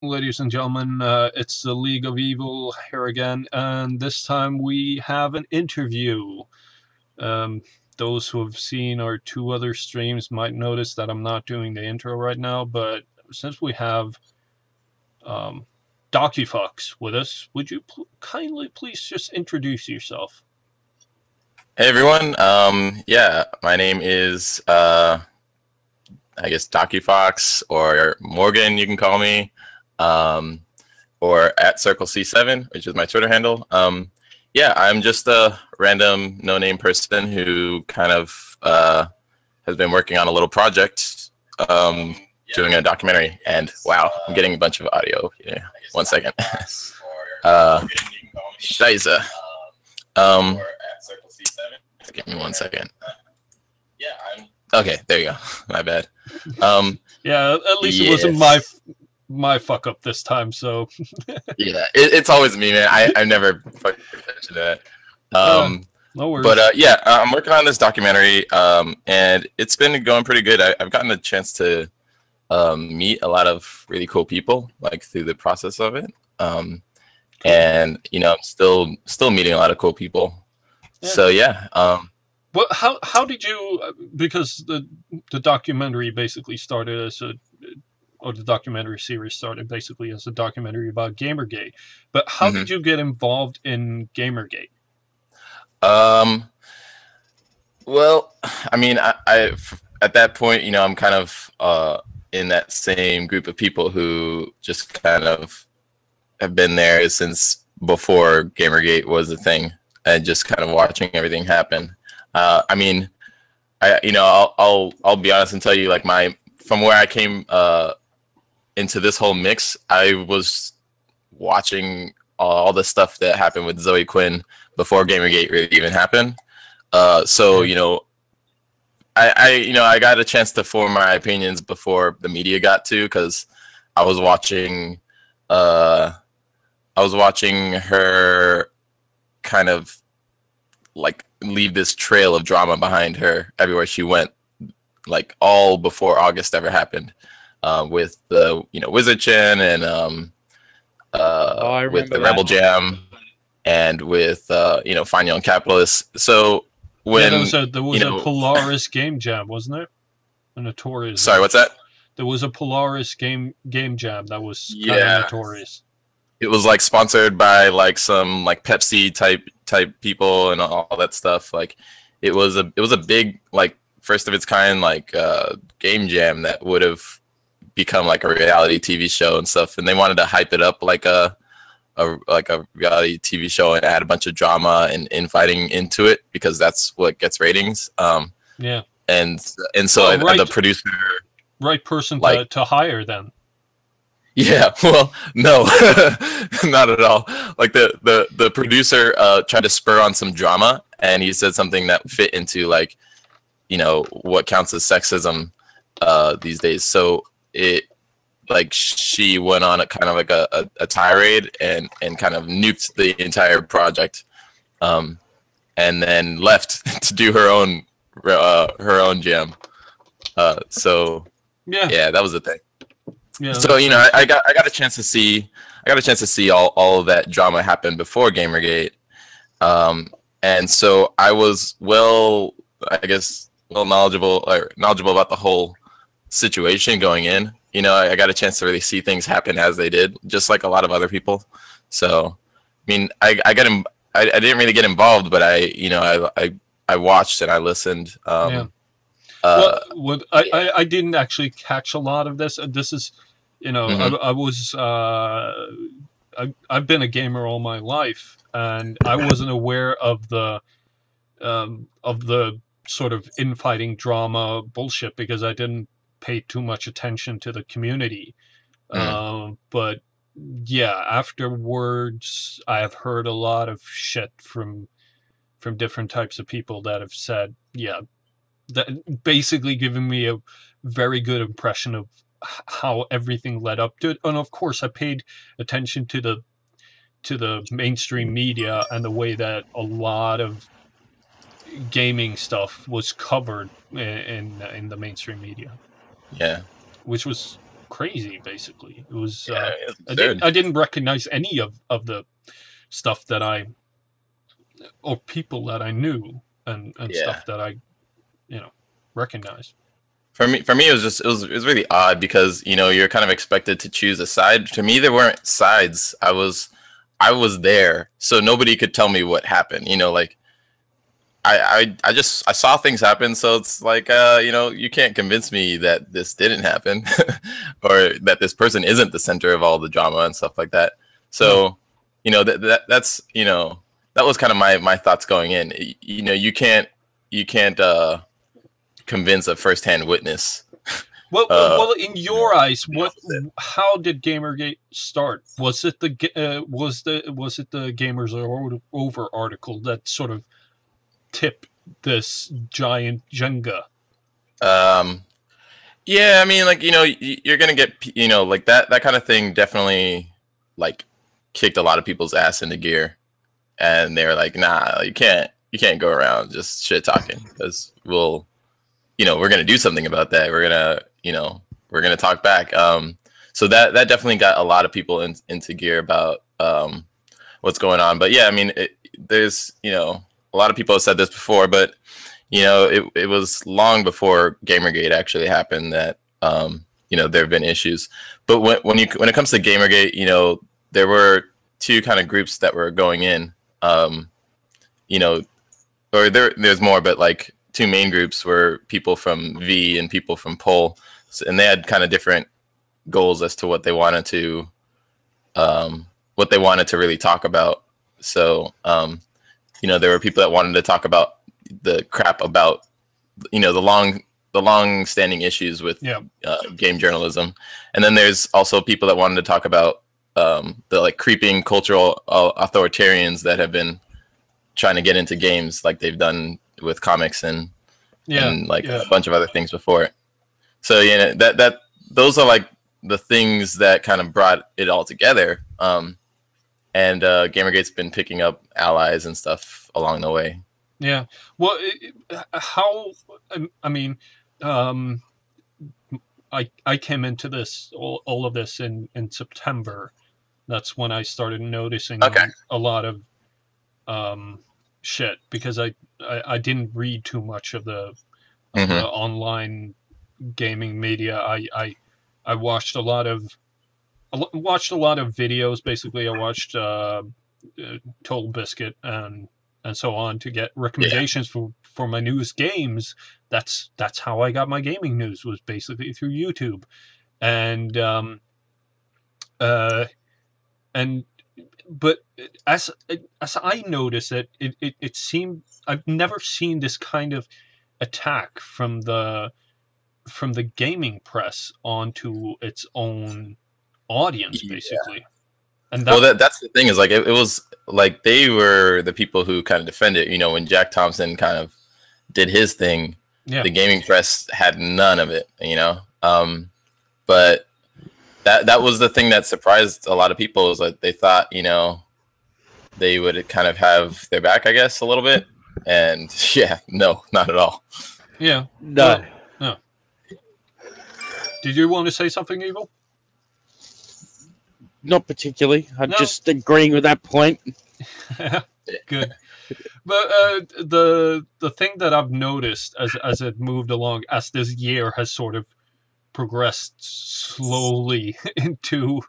Ladies and gentlemen, it's the League of Evil here again, and this time we have an interview. Um, those who have seen our two other streams might notice that I'm not doing the intro right now, but since we have um, DocuFox with us, would you kindly please just introduce yourself? Hey everyone. Yeah, my name is I guess DocuFox or Morgan, you can call me, um, or at Circle C7, which is my Twitter handle. Yeah, I'm just a random no-name person who kind of has been working on a little project, doing a documentary. And wow, I'm getting a bunch of audio. Yeah, 1 second. Scheiße. Give me 1 second. Okay, there you go. My bad. Yeah, at least it wasn't my fuck up this time. So yeah, it's always me, man. I never fucking attention to that. no worries. But yeah, I'm working on this documentary, and it's been going pretty good. I've gotten a chance to meet a lot of really cool people, like through the process of it. And you know, I'm still meeting a lot of cool people. Yeah. So yeah. Well, how did you? Because the documentary basically started as the documentary series started basically as a documentary about Gamergate. But how did you get involved in Gamergate? Well, I mean, I at that point, you know, I'm kind of in that same group of people who just kind of have been there since before Gamergate was a thing, and just kind of watching everything happen. I mean, I'll be honest and tell you, like, from where I came into this whole mix, I was watching all the stuff that happened with Zoe Quinn before Gamergate really even happened. So you know, I got a chance to form my opinions before the media got to, because I was watching her kind of like leave this trail of drama behind her everywhere she went, like all before August ever happened, with the Wizard Chin and with the Rebel Jam and with Fine Young Capitalists. So when there was a Polaris game jam, wasn't there? A notorious. Sorry, what's that? There was a Polaris game jam that was kind of notorious. It was like sponsored by like some like Pepsi type people and all that stuff. Like it was a big, like, first of its kind, like game jam that would have become like a reality TV show and stuff. And they wanted to hype it up like a reality TV show and add a bunch of drama and infighting into it, because that's what gets ratings. Yeah. And so the producer, right person to hire then. Yeah, well, no, not at all. Like the producer tried to spur on some drama, and he said something that fit into, like, you know, what counts as sexism these days. So she went on a kind of like a tirade and kind of nuked the entire project, and then left to do her own jam. So yeah, that was the thing. Yeah, so you know, I got a chance to see all of that drama happen before Gamergate, and so I was knowledgeable about the whole situation going in. You know, I got a chance to really see things happen as they did, just like a lot of other people. So, I mean, I didn't really get involved, but I watched and I listened. Yeah. Well, I didn't actually catch a lot of this. This is, you know, I've been a gamer all my life, and I wasn't aware of the sort of infighting drama bullshit, because I didn't pay too much attention to the community. But yeah, afterwards, I have heard a lot of shit from different types of people that have said, yeah, that basically giving me a very good impression of how everything led up to it. And of course, I paid attention to the mainstream media and the way that a lot of gaming stuff was covered in the mainstream media. Yeah. Which was crazy. Basically, it was. Yeah, it's absurd. I didn't recognize any of the stuff that or people that I knew, and Yeah. stuff that I, recognized. For me, it was just it was really odd because you're kind of expected to choose a side. To me, there weren't sides. I was there, so nobody could tell me what happened. Like I just I saw things happen, so it's like you can't convince me that this didn't happen, or that this person isn't the center of all the drama and stuff like that. So that's that was kind of my thoughts going in. You can't convince a firsthand witness. Well, in your eyes, how did Gamergate start? Was it the Gamers Are Over article that sort of tipped this giant Jenga? Yeah, I mean, like you're gonna get like that kind of thing definitely like kicked a lot of people's ass into gear, and they were like, nah, you can't go around just shit talking, because we're gonna do something about that. We're gonna talk back. So that definitely got a lot of people into gear about what's going on. But yeah, I mean, there's a lot of people have said this before, but it was long before Gamergate actually happened that there have been issues. But when it comes to Gamergate, there were two kind of groups that were going in, or there's more, but like two main groups were people from V and people from Pol, and they had kind of different goals as to what they wanted to really talk about. So there were people that wanted to talk about the crap about the long standing issues with game journalism, and then there's also people that wanted to talk about the like creeping cultural authoritarians that have been trying to get into games, like they've done with comics and a bunch of other things before it. So that those are like the things that kind of brought it all together. And Gamergate's been picking up allies and stuff along the way. Yeah. Well, I mean, I came into all of this in September. That's when I started noticing a lot of shit, because I didn't read too much of the online gaming media. I watched a lot of videos. Basically, I watched Total Biscuit and so on to get recommendations for my newest games. That's how I got my gaming news, was basically through YouTube, but as I noticed it seemed I've never seen this kind of attack from the gaming press onto its own audience, basically. And that's the thing, is like it was like they were the people who kind of defended it. When Jack Thompson kind of did his thing, the gaming press had none of it. But that was the thing that surprised a lot of people, is that they thought they would kind of have their back, I guess, a little bit. And no, not at all. Yeah, no. No. Did you want to say something, Evil? Not particularly. I'm just agreeing with that point. Good. But the thing that I've noticed as it moved along, as this year has sort of progressed slowly into,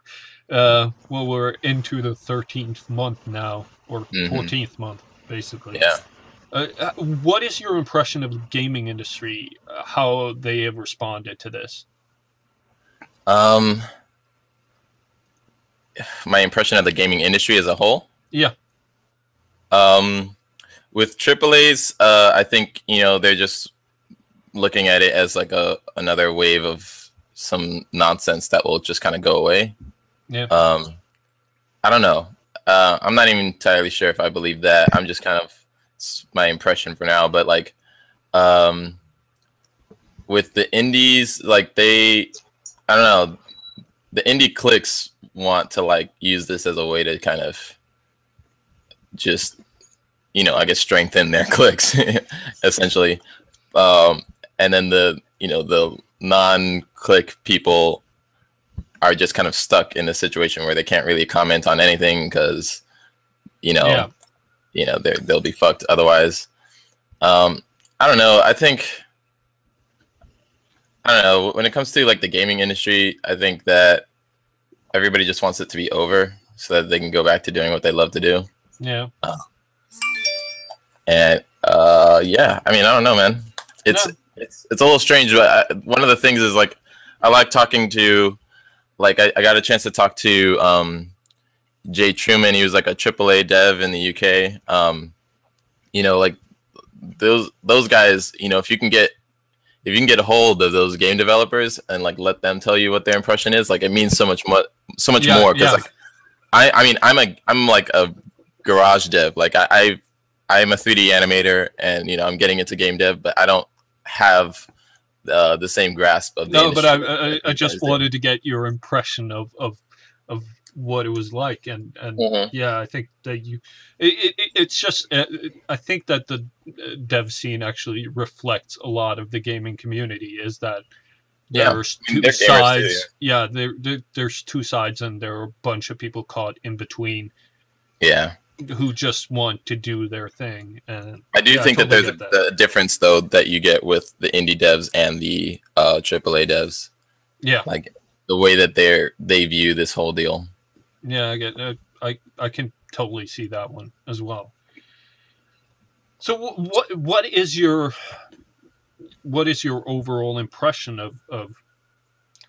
we're into the 13th month now, or 14th month, basically. Yeah. What is your impression of the gaming industry? How they have responded to this? My impression of the gaming industry as a whole? Yeah. With AAAs, I think, they're just looking at it as like another wave of some nonsense that will just kind of go away. Yeah. I don't know. I'm not even entirely sure if I believe that. I'm just kind of, it's my impression for now. But like, with the indies, like I don't know, the indie cliques want to like use this as a way to kind of just, I guess, strengthen their cliques essentially. And then the non-click people are just kind of stuck in a situation where they can't really comment on anything because, you know, they'll be fucked otherwise. I don't know. I don't know. When it comes to like the gaming industry, I think that everybody just wants it to be over so that they can go back to doing what they love to do. Yeah. And yeah, I mean, I don't know, man. It's a little strange, but one of the things is like I like talking to, like I got a chance to talk to Jay Truman. He was like a AAA dev in the UK. You know, like those guys. You know, if you can get a hold of those game developers and like let them tell you what their impression is, like it means so much more. Because like I mean, I'm like a garage dev. Like I'm a 3D animator, and you know I'm getting into game dev, but I don't have the same grasp of the industry. But I just wanted to get your impression of what it was like, and yeah, I think that it's just I think that the dev scene actually reflects a lot of the gaming community. Is that there's two sides? There's two sides, and there are a bunch of people caught in between. Yeah. Who just want to do their thing. And I do think that there's a difference though that you get with the indie devs and the AAA devs. Yeah, like the way that they view this whole deal. Yeah, I get. I can totally see that one as well. So what is your overall impression of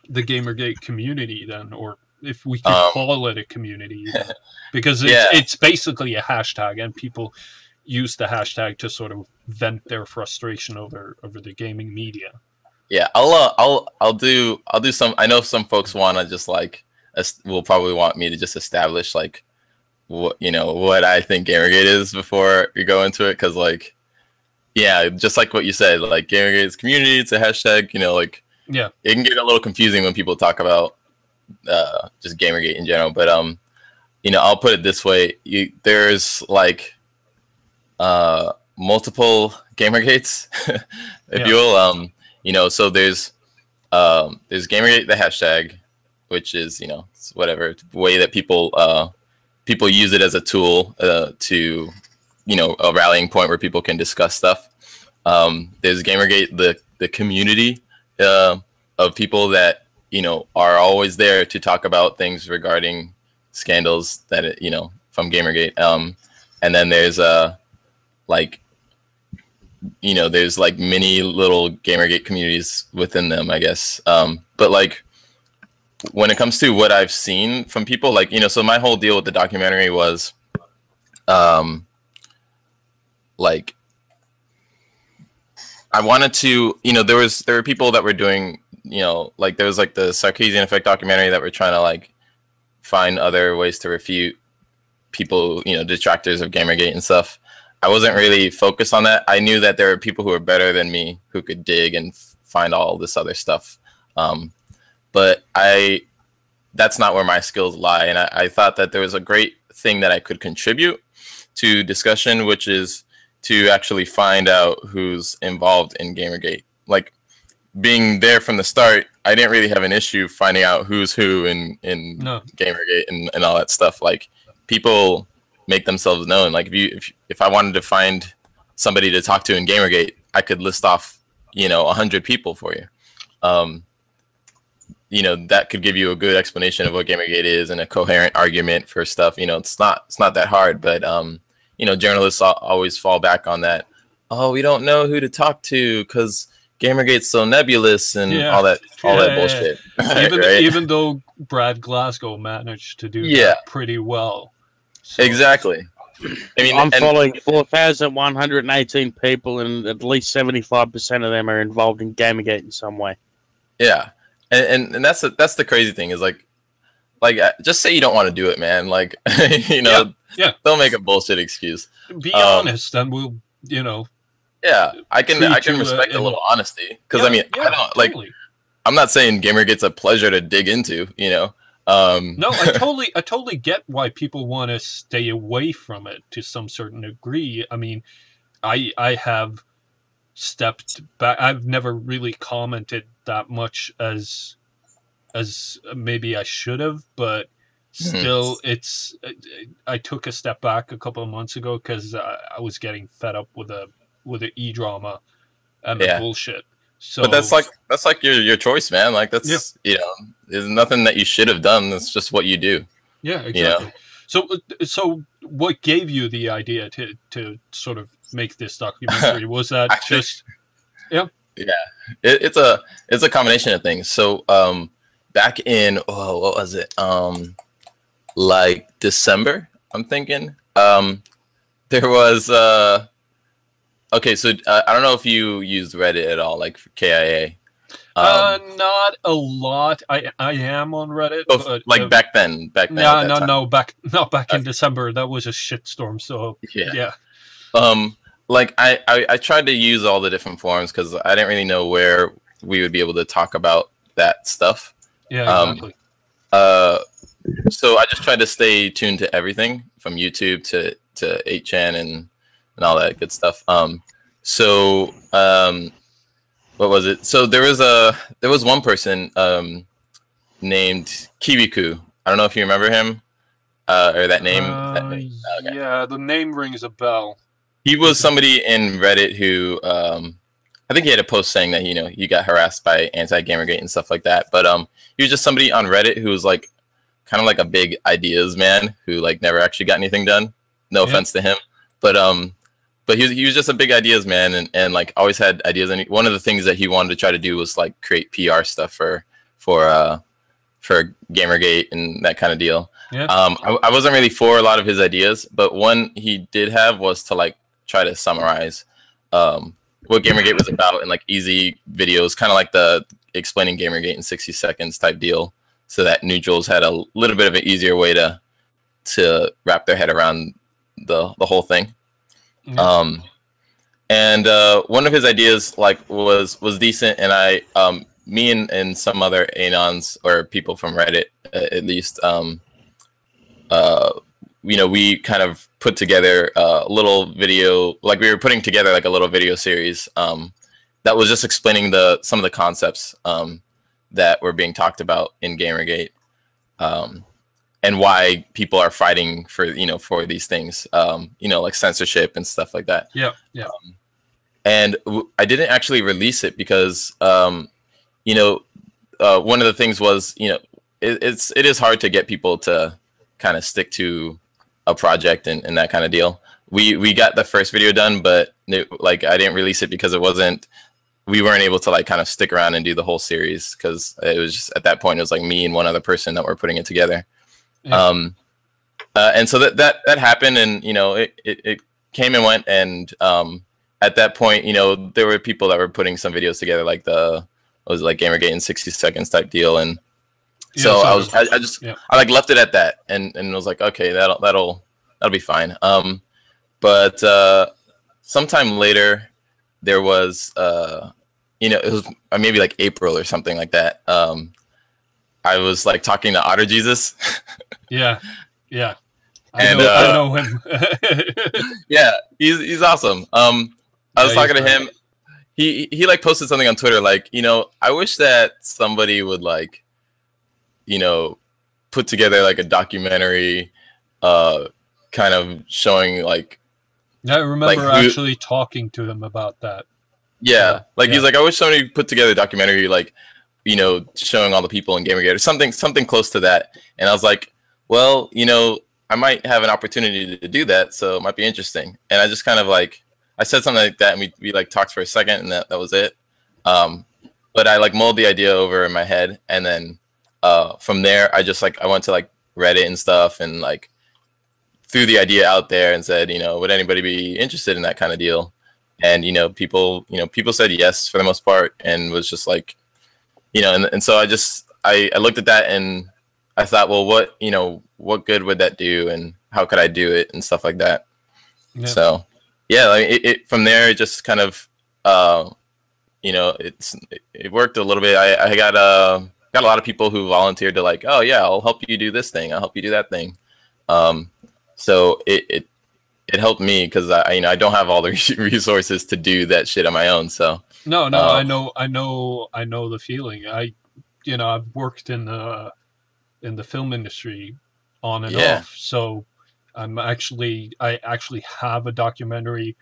the Gamergate community then, or if we could call it a community, because it's basically a hashtag, and people use the hashtag to sort of vent their frustration over the gaming media. Yeah, I'll do some. I know some folks want to just like will probably want me to just establish like what I think Gamergate is before we go into it, because like just like what you said, like Gamergate's community, it's a hashtag. You know, like it can get a little confusing when people talk about just Gamergate in general, but I'll put it this way: there's like multiple Gamergates, if you will. So there's Gamergate, the hashtag, which is it's whatever way that people use it as a tool to a rallying point where people can discuss stuff. There's Gamergate, the community of people that are always there to talk about things regarding scandals that from Gamergate. And then there's there's like many little Gamergate communities within them, I guess. But like when it comes to what I've seen from people, like so my whole deal with the documentary was like I wanted to there were people that were doing like there was like the Sarkeesian Effect documentary that were trying to like find other ways to refute people, detractors of Gamergate and stuff. I wasn't really focused on that. I knew that there were people who were better than me who could dig and find all this other stuff. But that's not where my skills lie. And I thought that there was a great thing that I could contribute to discussion, which is to actually find out who's involved in Gamergate. Like, being there from the start, I didn't really have an issue finding out who's who in Gamergate and all that stuff. Like, people make themselves known. Like, if I wanted to find somebody to talk to in Gamergate, I could list off 100 people for you. That could give you a good explanation of what Gamergate is and a coherent argument for stuff. It's not that hard, but journalists always fall back on that. Oh, we don't know who to talk to because Gamergate's so nebulous and all that bullshit. Even though Brad Glasgow managed to do that pretty well. So. Exactly. I mean, I'm following 4,118 people, and at least 75% of them are involved in Gamergate in some way. Yeah, and that's the crazy thing is like just say you don't want to do it, man. Like don't make a bullshit excuse. Be honest, and we'll Yeah, I can respect a little honesty because I don't like. Totally. I'm not saying Gamergate's a pleasure to dig into, No, I totally get why people want to stay away from it to some certain degree. I mean, I have stepped back. I've never really commented that much as as maybe I should have, but still, I took a step back a couple of months ago because I was getting fed up with the e-drama and the bullshit. So, but that's like your choice, man. Like that's there's nothing that you should have done. That's just what you do. Yeah, exactly. So what gave you the idea to sort of make this documentary? Was that actually, just it's a combination of things. So back in what was it? Like December, I'm thinking. There was okay, so I don't know if you used Reddit at all, like for KIA. Not a lot. I am on Reddit, but like back then. Not back in December. That was a shitstorm. So yeah. Like I tried to use all the different forums because I didn't really know where we would be able to talk about that stuff. Yeah, exactly. So I just tried to stay tuned to everything from YouTube to 8chan and all that good stuff. So what was it? So there was one person named Kiwiku. I don't know if you remember him or that name. Okay. Yeah, the name rings a bell. He was somebody in Reddit who I think he had a post saying that he got harassed by anti-Gamergate and stuff like that. But he was just somebody on Reddit who was like kind of like a big ideas man who like never actually got anything done. No offense to him, but he was just a big ideas man and like always had ideas. And one of the things that he wanted to try to do was like create PR stuff for Gamergate and that kind of deal. Yeah. I wasn't really for a lot of his ideas, but one he did have was to like try to summarize what Gamergate was about in like easy videos, kind of like the explaining Gamergate in 60 seconds type deal, so that neutrals had a little bit of an easier way to wrap their head around the whole thing. Mm-hmm. And one of his ideas like was decent, and me and some other anons or people from Reddit at least, we kind of put together a little video, like we were putting together like a little video series that was just explaining some of the concepts that were being talked about in Gamergate, and why people are fighting for for these things, like censorship and stuff like that. Yeah. And I didn't actually release it because one of the things was it is hard to get people to kind of stick to a project and that kind of deal. We got the first video done, but I didn't release it because we weren't able to like kind of stick around and do the whole series, because it was just at that point it was like me and one other person that were putting it together. Yeah. And so that happened, and it came and went, and at that point there were people that were putting some videos together, like it was like Gamergate in 60 seconds type deal, and so I like left it at that, and was like, okay, that'll be fine. But sometime later there was it was maybe like April or something like that. I was like talking to Otter Jesus. Yeah. I know him. Yeah, he's awesome. I was talking to him. He like posted something on Twitter like, I wish that somebody would like, put together like a documentary kind of showing like. I remember actually talking to him about that. Yeah, he's like, I wish somebody put together a documentary like, showing all the people in Gamergate or something close to that. And I was like, well, I might have an opportunity to do that, so it might be interesting. And I just kind of like, I said something like that, and we like talked for a second, and that was it. But I like mulled the idea over in my head, and then from there, I just like I went to like Reddit and stuff, and like threw the idea out there and said, would anybody be interested in that kind of deal? And people said yes for the most part, and was just like, and so I looked at that and I thought, well, what good would that do, and how could I do it and stuff like that. Yeah. So yeah, like it from there, it just kind of it worked a little bit. I got a lot of people who volunteered to like, oh yeah, I'll help you do this thing, I'll help you do that thing. So it helped me because I don't have all the resources to do that shit on my own. So no, I know the feeling. I've worked in the film industry on and Yeah. off. So I actually have a documentary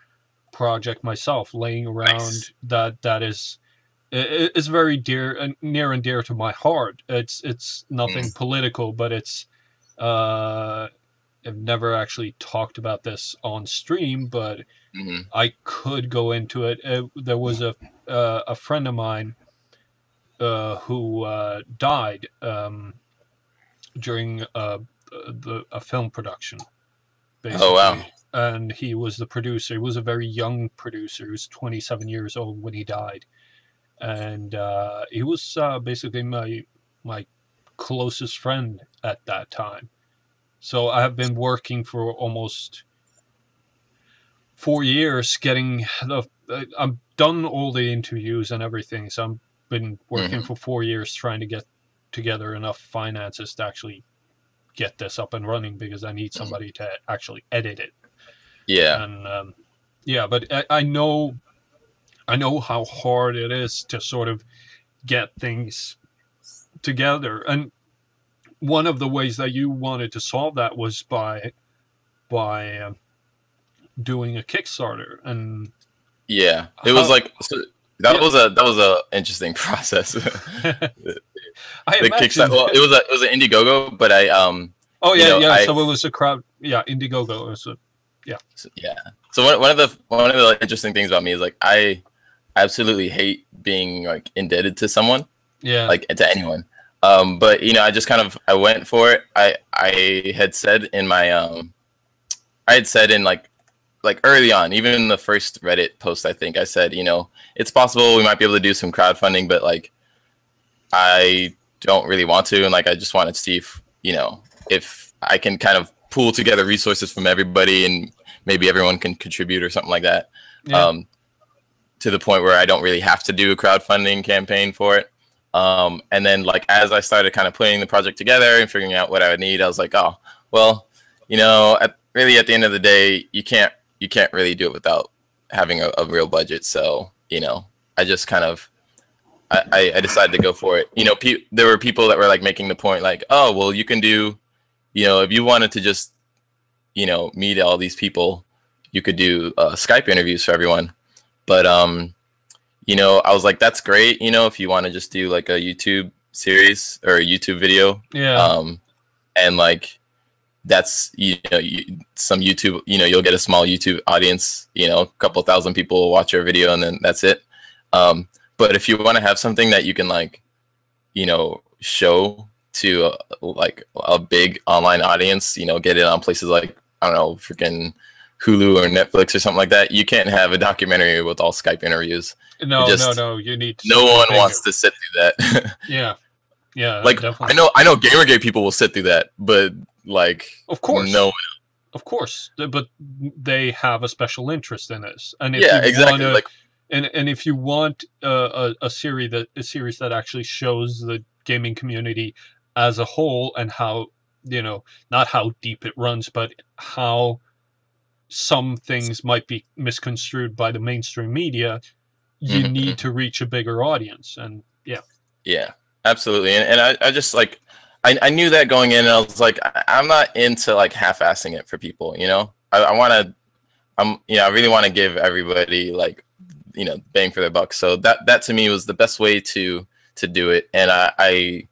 project myself laying around that is very dear and near and dear to my heart. It's nothing political, but it's I've never actually talked about this on stream, but I could go into it. There was a friend of mine who died during a film production, basically. Oh, wow. And he was the producer. He was a very young producer. He was 27 years old when he died. And he was basically my closest friend at that time. So I have been working for almost 4 years getting I've done all the interviews and everything. So I've been working for 4 years trying to get together enough finances to actually get this up and running, because I need somebody to actually edit it. Yeah. And but I know how hard it is to sort of get things together. And one of the ways that you wanted to solve that was by doing a Kickstarter. And yeah, it was like that was a interesting process. The Kickstarter. Well, it was an IndieGoGo, but I So it was a crowd. Yeah, IndieGoGo. So one of the interesting things about me is like I absolutely hate being like indebted to someone. Yeah. Like to anyone. But I just I went for it. I had said in my like early on, even in the first Reddit post, I think I said, it's possible we might be able to do some crowdfunding, but like I don't really want to, and like I just want to see if I can kind of pool together resources from everybody and maybe everyone can contribute or something like that. Yeah. To the point where I don't really have to do a crowdfunding campaign for it. And then like as I started kind of putting the project together and figuring out what I would need, I was like, oh, well, really at the end of the day, you can't really do it without having a real budget. So, I just kind of I decided to go for it. There were people that were like making the point like, oh, well, you can do, if you wanted to just, meet all these people, you could do Skype interviews for everyone. But, I was like, that's great. If you want to just do like a YouTube series or a YouTube video. Yeah. And like, that's, some YouTube, you'll get a small YouTube audience, a couple thousand people will watch your video and then that's it. But if you want to have something that you can like, show to like a big online audience, get it on places like, I don't know, freaking Hulu or Netflix or something like that, you can't have a documentary with all Skype interviews. No, you need to. No one wants to sit through that. Yeah. Like definitely. I know Gamergate people will sit through that, but like, of course, no. Of course, but they have a special interest in this, and if and if you want a series that actually shows the gaming community as a whole and how not how deep it runs, but how some things might be misconstrued by the mainstream media, you need to reach a bigger audience. And yeah, absolutely. And I just like I knew that going in, and I was like, I'm not into like half-assing it for people. I really want to give everybody like bang for their buck. So that to me was the best way to do it. And I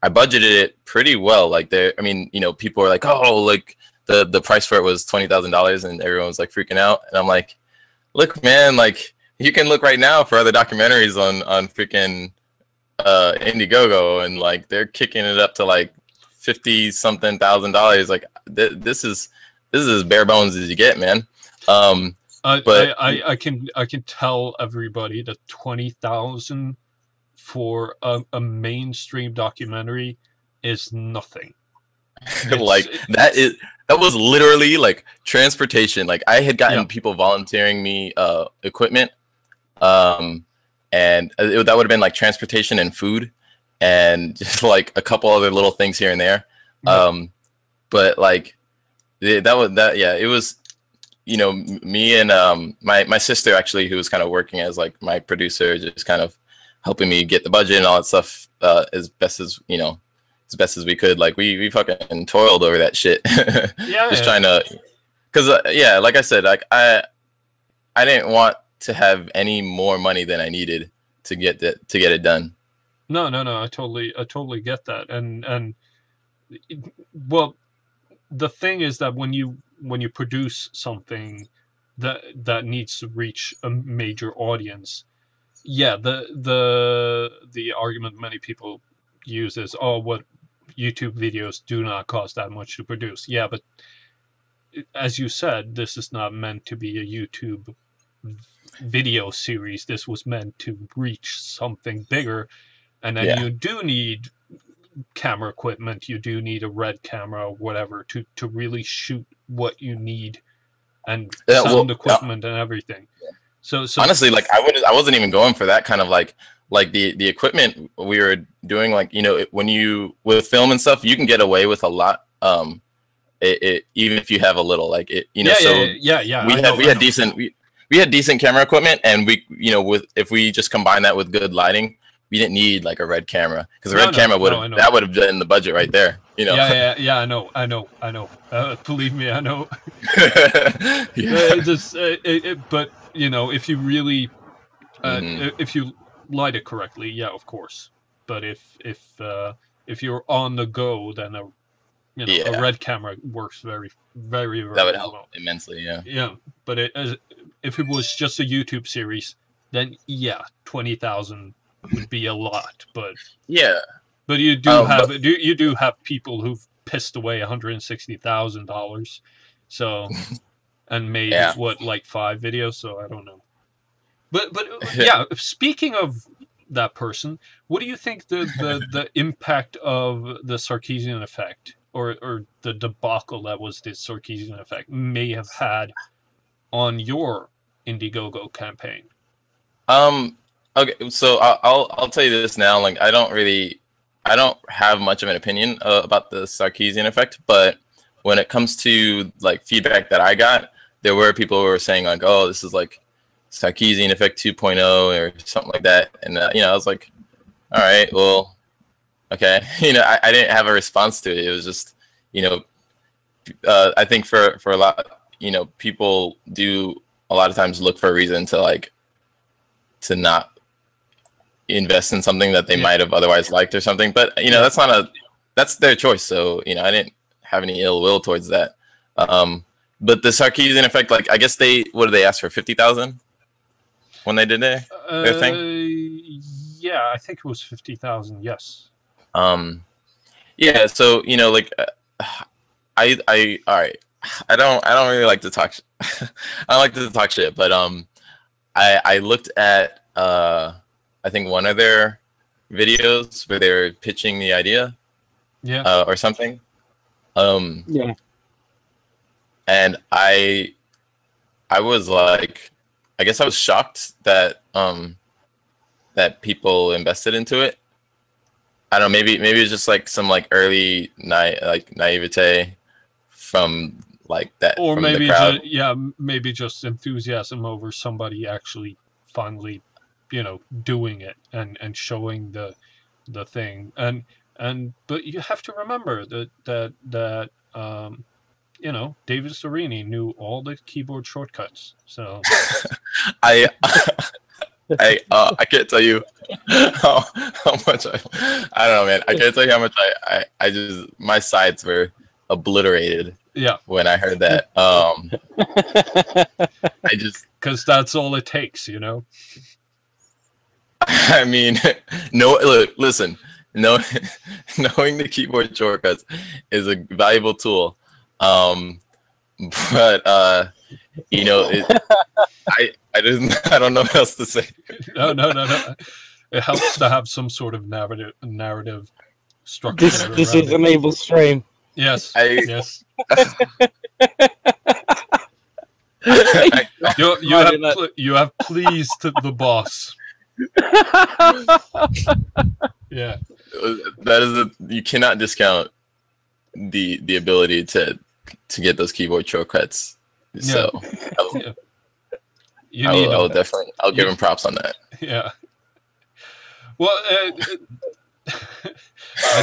budgeted it pretty well. Like people are like, oh, like the price for it was $20,000, and everyone was like freaking out. And I'm like, look, man, like you can look right now for other documentaries on freaking IndieGoGo, and like they're kicking it up to like $50-something thousand. Like this is as bare bones as you get, man. But I can tell everybody that 20,000 for a mainstream documentary is nothing. That was literally like transportation. Like I had gotten people volunteering me equipment, and that would have been like transportation and food, and just like a couple other little things here and there. But like it was. Me and my sister actually, who was kind of working as like my producer, just kind of helping me get the budget and all that stuff as best as we could. Like we fucking toiled over that shit. Just trying to, because like I said, like I didn't want to have any more money than I needed to get it done. No, I totally get that. And well, the thing is that when you produce something that needs to reach a major audience, the argument many people use is, oh, what YouTube videos do not cost that much to produce. Yeah, but as you said, this is not meant to be a YouTube video series. This was meant to reach something bigger, and then you do need camera equipment. You do need a red camera or whatever to really shoot what you need, and sound equipment and everything. So honestly, like I wasn't even going for that kind of like the equipment we were doing. Like, when you with film and stuff, you can get away with a lot. Even if you have a little, like it, We had decent camera equipment, and if we just combine that with good lighting, we didn't need like a red camera, because a red camera would have been the budget right there. Yeah, I know. Believe me, I know. But if you really, if you light it correctly, yeah, of course. But if you're on the go, then a red camera works very, very, very that would help well. Immensely. Yeah, but if it was just a YouTube series, then 20,000 would be a lot. But you do have people who've pissed away $160,000. So, and made like 5 videos. So I don't know. But speaking of that person, what do you think the impact of the Sarkeesian effect, or the debacle that was the Sarkeesian effect, may have had on your IndieGoGo campaign? Okay, so I'll tell you this now. Like, I don't have much of an opinion about the Sarkeesian effect, but when it comes to like feedback that I got, there were people who were saying like, oh, this is like Sarkeesian effect 2.0 or something like that, and I was like, all right, well, okay. I didn't have a response to it. It was just, I think for a lot, people do a lot of times look for a reason to not invest in something that they might have otherwise liked or something. But that's their choice. So I didn't have any ill will towards that. But the Sarkeesian effect, like, I guess what did they ask for, 50,000 when they did their thing? Yeah, I think it was 50,000. Yes. Yeah. So like, all right. I don't really like to talk. I don't like to talk shit, but I looked at I think one of their videos where they were pitching the idea, or something. And I was like, I guess I was shocked that that people invested into it. I don't know, maybe it's just like some like early naivete from like that, or from maybe the crowd. maybe just enthusiasm over somebody actually finally doing it and showing the thing, but you have to remember that David Serini knew all the keyboard shortcuts, so I can't tell you how much I don't know, man. I can't tell you how much I just, my sides were obliterated when I heard that. I just, because that's all it takes, I mean, listen, knowing the keyboard shortcuts is a valuable tool, but I don't know what else to say. No. It helps to have some sort of narrative structure. This is an evil stream. Yes. Yes. You have pleased the boss. Yeah. That is you cannot discount the ability to get those keyboard shortcuts. So I'll give him props on that. Yeah. Well, I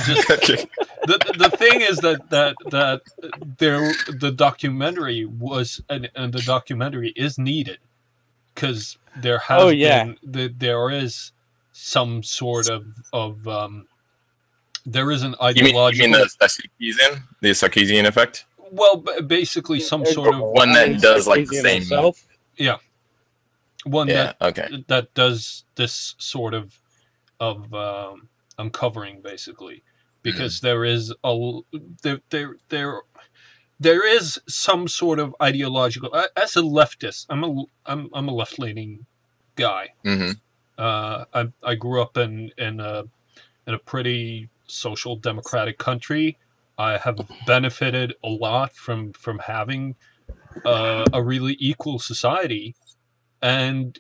just the thing is that the documentary was and the documentary is needed because there has there is some sort of there is an ideological. You mean the Sarkeesian effect? Well, basically some sort of one that does like the same. Yeah, one that does this sort of uncovering basically, because there is there is some sort of ideological. As a leftist, I'm a left leaning guy. I grew up in a pretty social democratic country. I have benefited a lot from having a really equal society, and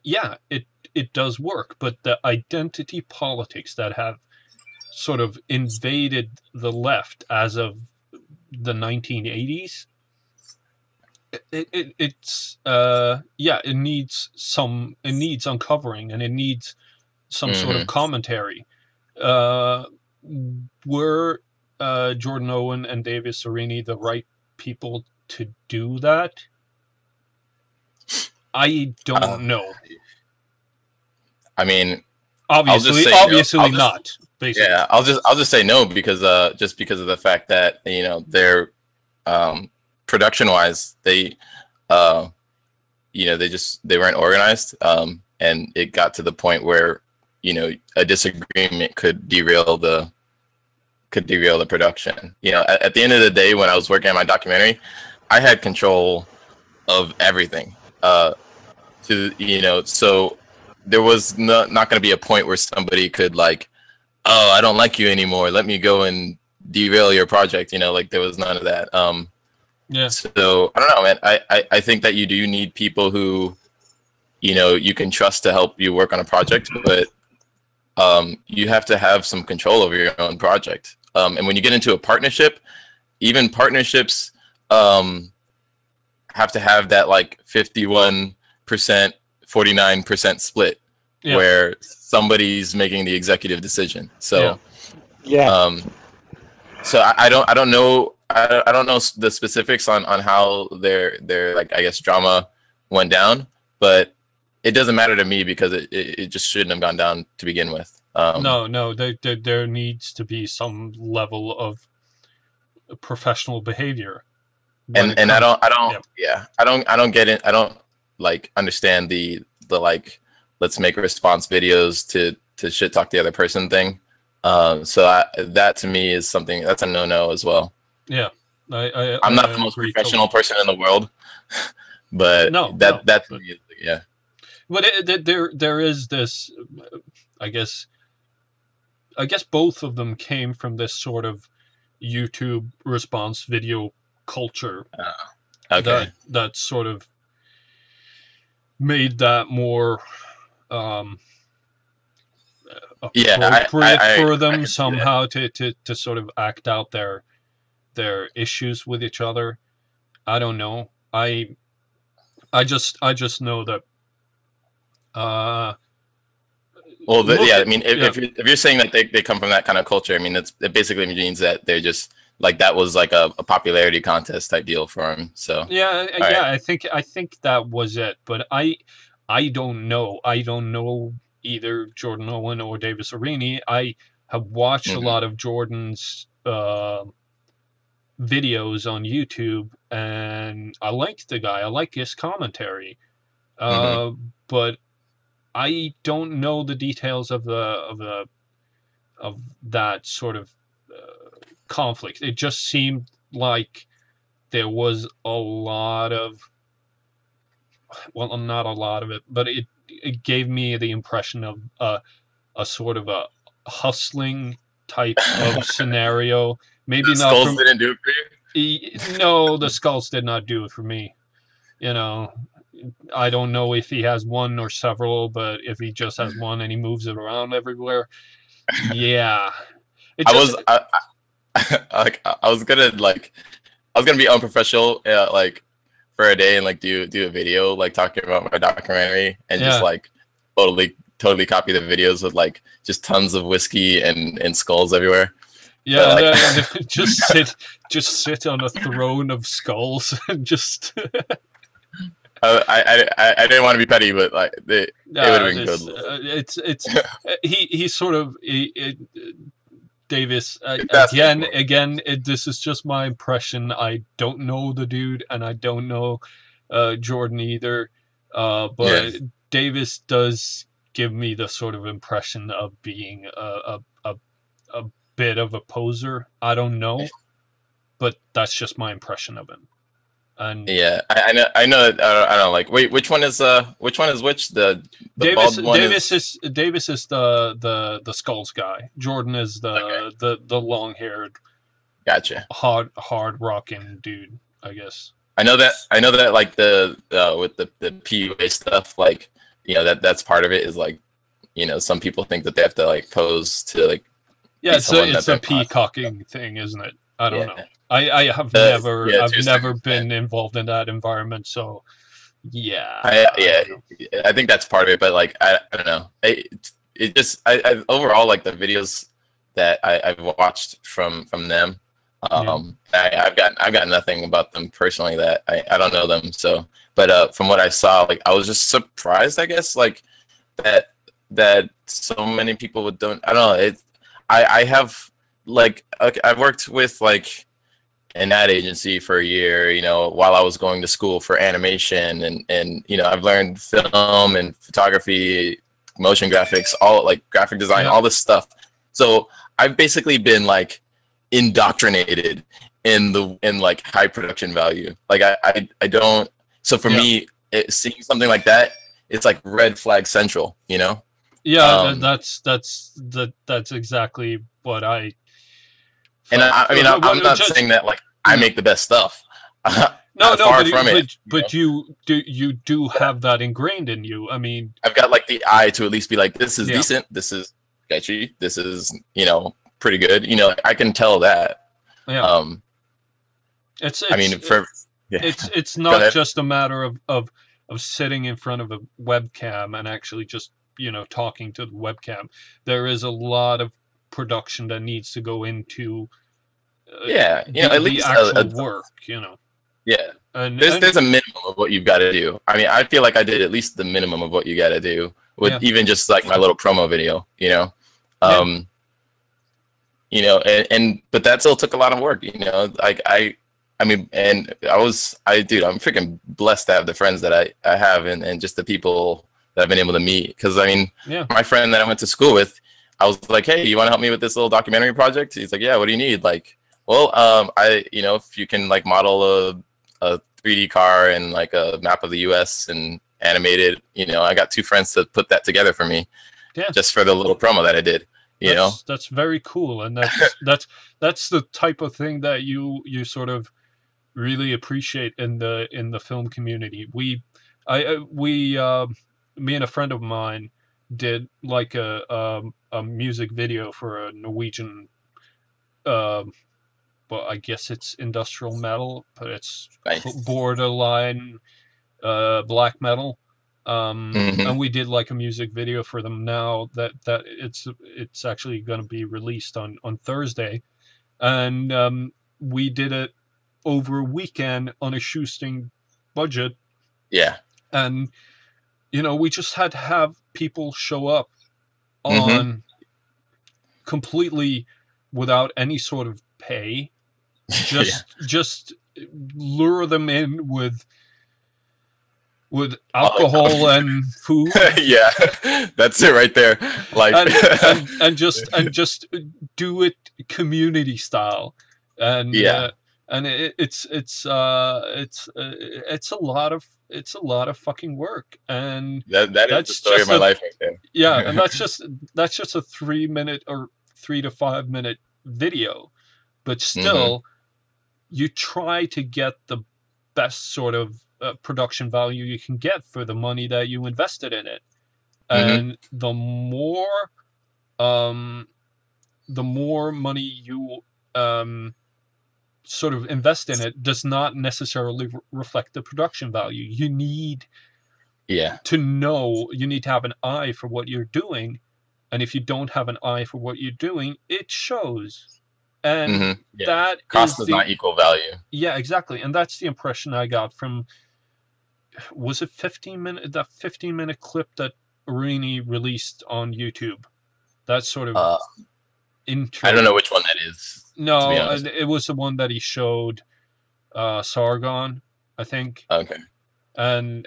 yeah, it does work. But the identity politics that have sort of invaded the left as of the 1980s, it's yeah, it needs uncovering, and it needs some sort of commentary. Were Jordan Owen and Davis Arini the right people to do that? I don't know. I mean, obviously not. Basically. Yeah, I'll just say no because just because of the fact that they're production wise they they weren't organized, and it got to the point where a disagreement could derail the production. At the end of the day, when I was working on my documentary, I had control of everything. So there was not going to be a point where somebody could like, oh, I don't like you anymore, let me go and derail your project. Like there was none of that. Yeah. So I don't know, man. I think that you do need people who, you can trust to help you work on a project, but you have to have some control over your own project. And when you get into a partnership, even partnerships have to have that like 51%, 49% split, where somebody's making the executive decision. So so I don't know the specifics on how their like, I guess, drama went down, but it doesn't matter to me because it just shouldn't have gone down to begin with. No, there needs to be some level of professional behavior. And I don't get it. I don't like understand the like, let's make response videos to shit talk the other person thing. So that to me is something that's a no as well. Yeah, I'm not the most professional person in the world, but that to me is, yeah. But there is this, I guess both of them came from this sort of YouTube response video culture. Okay. That sort of made that more appropriate for them somehow to sort of act out their issues with each other. I don't know. I just know that. Well, I mean, if you're saying that they come from that kind of culture, I mean, it basically means that they're just like, that was like a popularity contest type deal for them. So I think that was it. But I don't know. I don't know either Jordan Owen or Davis Arini. I have watched a lot of Jordan's videos on YouTube, and I like the guy. I like his commentary. But I don't know the details of that sort of conflict. It just seemed like there was a lot of, well, not a lot of it, but it gave me the impression of a sort of a hustling type of scenario. Maybe the not. Skulls didn't do it for you? No, the Skulls did not do it for me. I don't know if he has one or several, but if he just has one and he moves it around everywhere, yeah. I was gonna be unprofessional, like for a day and like do a video like talking about my documentary and just like totally totally copy the videos with like just tons of whiskey and skulls everywhere. Yeah, Like, just sit on a throne of skulls and just. I didn't want to be petty, but like it would have been good. He's sort of Davis again. This is just my impression. I don't know the dude, and I don't know Jordan either. But Davis does give me the sort of impression of being a bit of a poser. I don't know, but that's just my impression of him. And yeah, I know. I don't know. Like, wait, which one is which? The Davis. bald one Davis is the skulls guy. Jordan is the long haired. Gotcha. Hard rocking dude, I guess. I know that like the with the PUA stuff, like, you know, that's part of it is like, you know, some people think that they have to like pose to like. Yeah, it's a peacocking thing, isn't it? I don't know. I have never been involved in that environment, so yeah. I think that's part of it, but like I don't know. It just I overall, like the videos that I've watched from them, I've got nothing about them personally, that I don't know them, so, but from what I saw, like I was just surprised, I guess, like that so many people don't. I don't know. I have like, I've worked with like an ad agency for a year, you know, while I was going to school for animation, and you know, I've learned film and photography, motion graphics, all like graphic design, all this stuff. So I've basically been like indoctrinated in like high production value. Like I don't. So for me, seeing something like that, it's like red flag central, you know. Yeah, that's exactly what I. And I mean, I'm not saying that like I make the best stuff. But you do have that ingrained in you. I mean, I've got like the eye to at least be like, this is decent, this is sketchy, this is, you know, pretty good. You know, I can tell that. Yeah. It's not just a matter of sitting in front of a webcam and actually just, you know, talking to the webcam. There is a lot of production that needs to go into you know, at least actual work, you know. Yeah, and there's a minimum of what you've got to do. I mean, I feel like I did at least the minimum of what you got to do with even just like my little promo video, you know. You know, but that still took a lot of work, you know. Like I mean, and I'm freaking blessed to have the friends that I have, and just the people that I've been able to meet. Because I mean, my friend that I went to school with, I was like, hey, you want to help me with this little documentary project? He's like, yeah, what do you need? Like, well, you know, if you can like model a 3D car and like a map of the US and animate it, you know, I got two friends to put that together for me, just for the little promo that I did. You know, that's very cool, and that's the type of thing that you sort of really appreciate in the film community. Me and a friend of mine did like a music video for a Norwegian, well, I guess it's industrial metal, but it's borderline black metal. And we did like a music video for them now that it's actually going to be released on Thursday, and we did it over a weekend on a shoestring budget. And you know, we just had to have people show up on completely without any sort of pay, just lure them in with alcohol and food. Yeah, that's it right there. Like, and just do it community style, and it's a lot of fucking work, and that's the story of my life right there. Yeah, and that's just a 3 minute or 3 to 5 minute video, but still, you try to get the best sort of production value you can get for the money that you invested in it, and the more money you sort of invest in it does not necessarily reflect the production value. You need Yeah. To know, you need to have an eye for what you're doing, and if you don't have an eye for what you're doing, it shows. And Yeah. that Cost is does not equal value. Yeah, exactly. And that's the impression I got from, was it 15-minute clip that Arini released on YouTube? That sort of intro. I don't know which one that is. No, it was the one that he showed Sargon, I think. Okay. And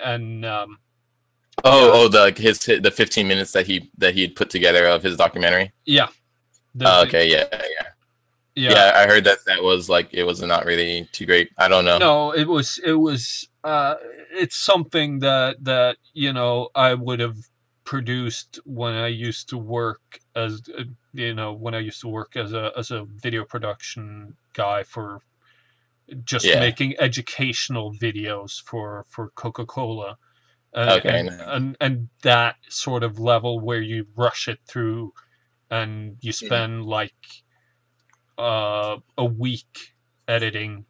the 15 minutes that he had put together of his documentary. Yeah. Okay. Yeah, I heard that was like, it was not really too great. I don't know. No, it was it's something that you know, I would have produced when I used to work as a video production guy for just making educational videos for Coca-Cola. And that sort of level where you rush it through and you spend like a week editing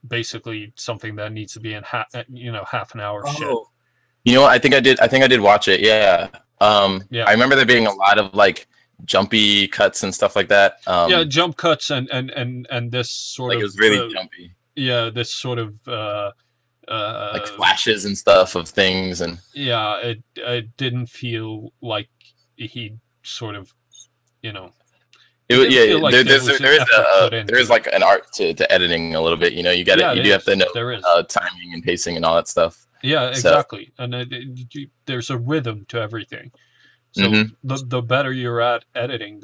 basically something that needs to be in half an hour shit. You know what? I think I did watch it. Yeah. I remember there being a lot of like jumpy cuts and stuff like that. Jump cuts and this sort of, it was really jumpy. Yeah, this sort of like flashes and stuff of things, and it didn't feel like he sort of, there is like an art to editing a little bit. You do have to know timing and pacing and all that stuff. Yeah, exactly. And there's a rhythm to everything. So the better you're at editing,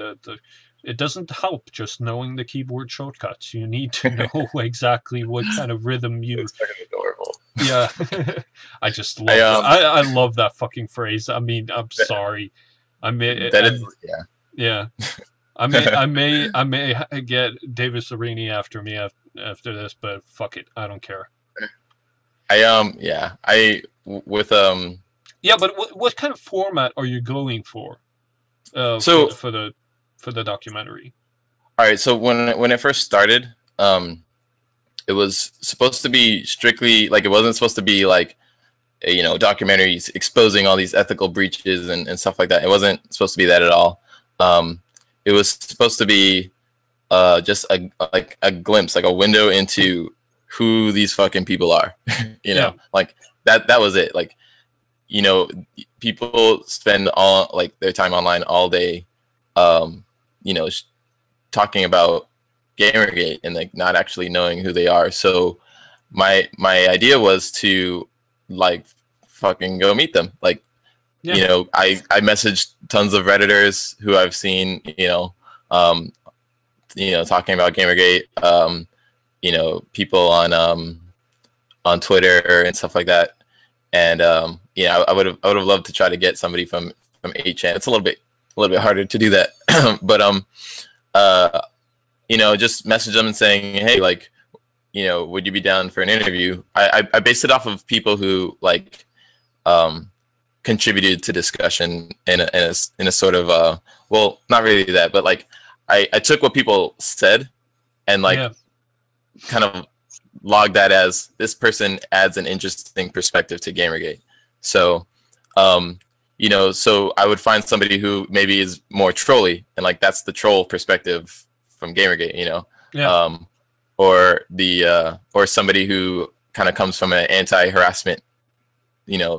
it doesn't help just knowing the keyboard shortcuts. You need to know exactly what kind of rhythm you. It's fucking adorable. Yeah, I just love. I love that fucking phrase. I mean, I'm sorry. I may get Davis Arini after me after this, but fuck it, I don't care. But what kind of format are you going for? For the documentary. All right, so when it first started, it was supposed to be strictly like, it wasn't supposed to be like documentaries exposing all these ethical breaches and stuff like that. It wasn't supposed to be that at all. It was supposed to be just a glimpse, like a window into who these fucking people are. Like that was it. Like, people spend all like their time online all day, talking about Gamergate and like not actually knowing who they are. So my idea was to like fucking go meet them. Like, I messaged tons of Redditors who I've seen, talking about Gamergate, people on Twitter and stuff like that. And I would have loved to try to get somebody from 8chan. It's a little bit harder to do that, but just message them and saying, hey, like, would you be down for an interview? I based it off of people who like contributed to discussion in a sort of well, not really that, but like I took what people said and like kind of log that as this person adds an interesting perspective to Gamergate. So, so I would find somebody who maybe is more trolly, and like that's the troll perspective from Gamergate, or somebody who kind of comes from an anti-harassment,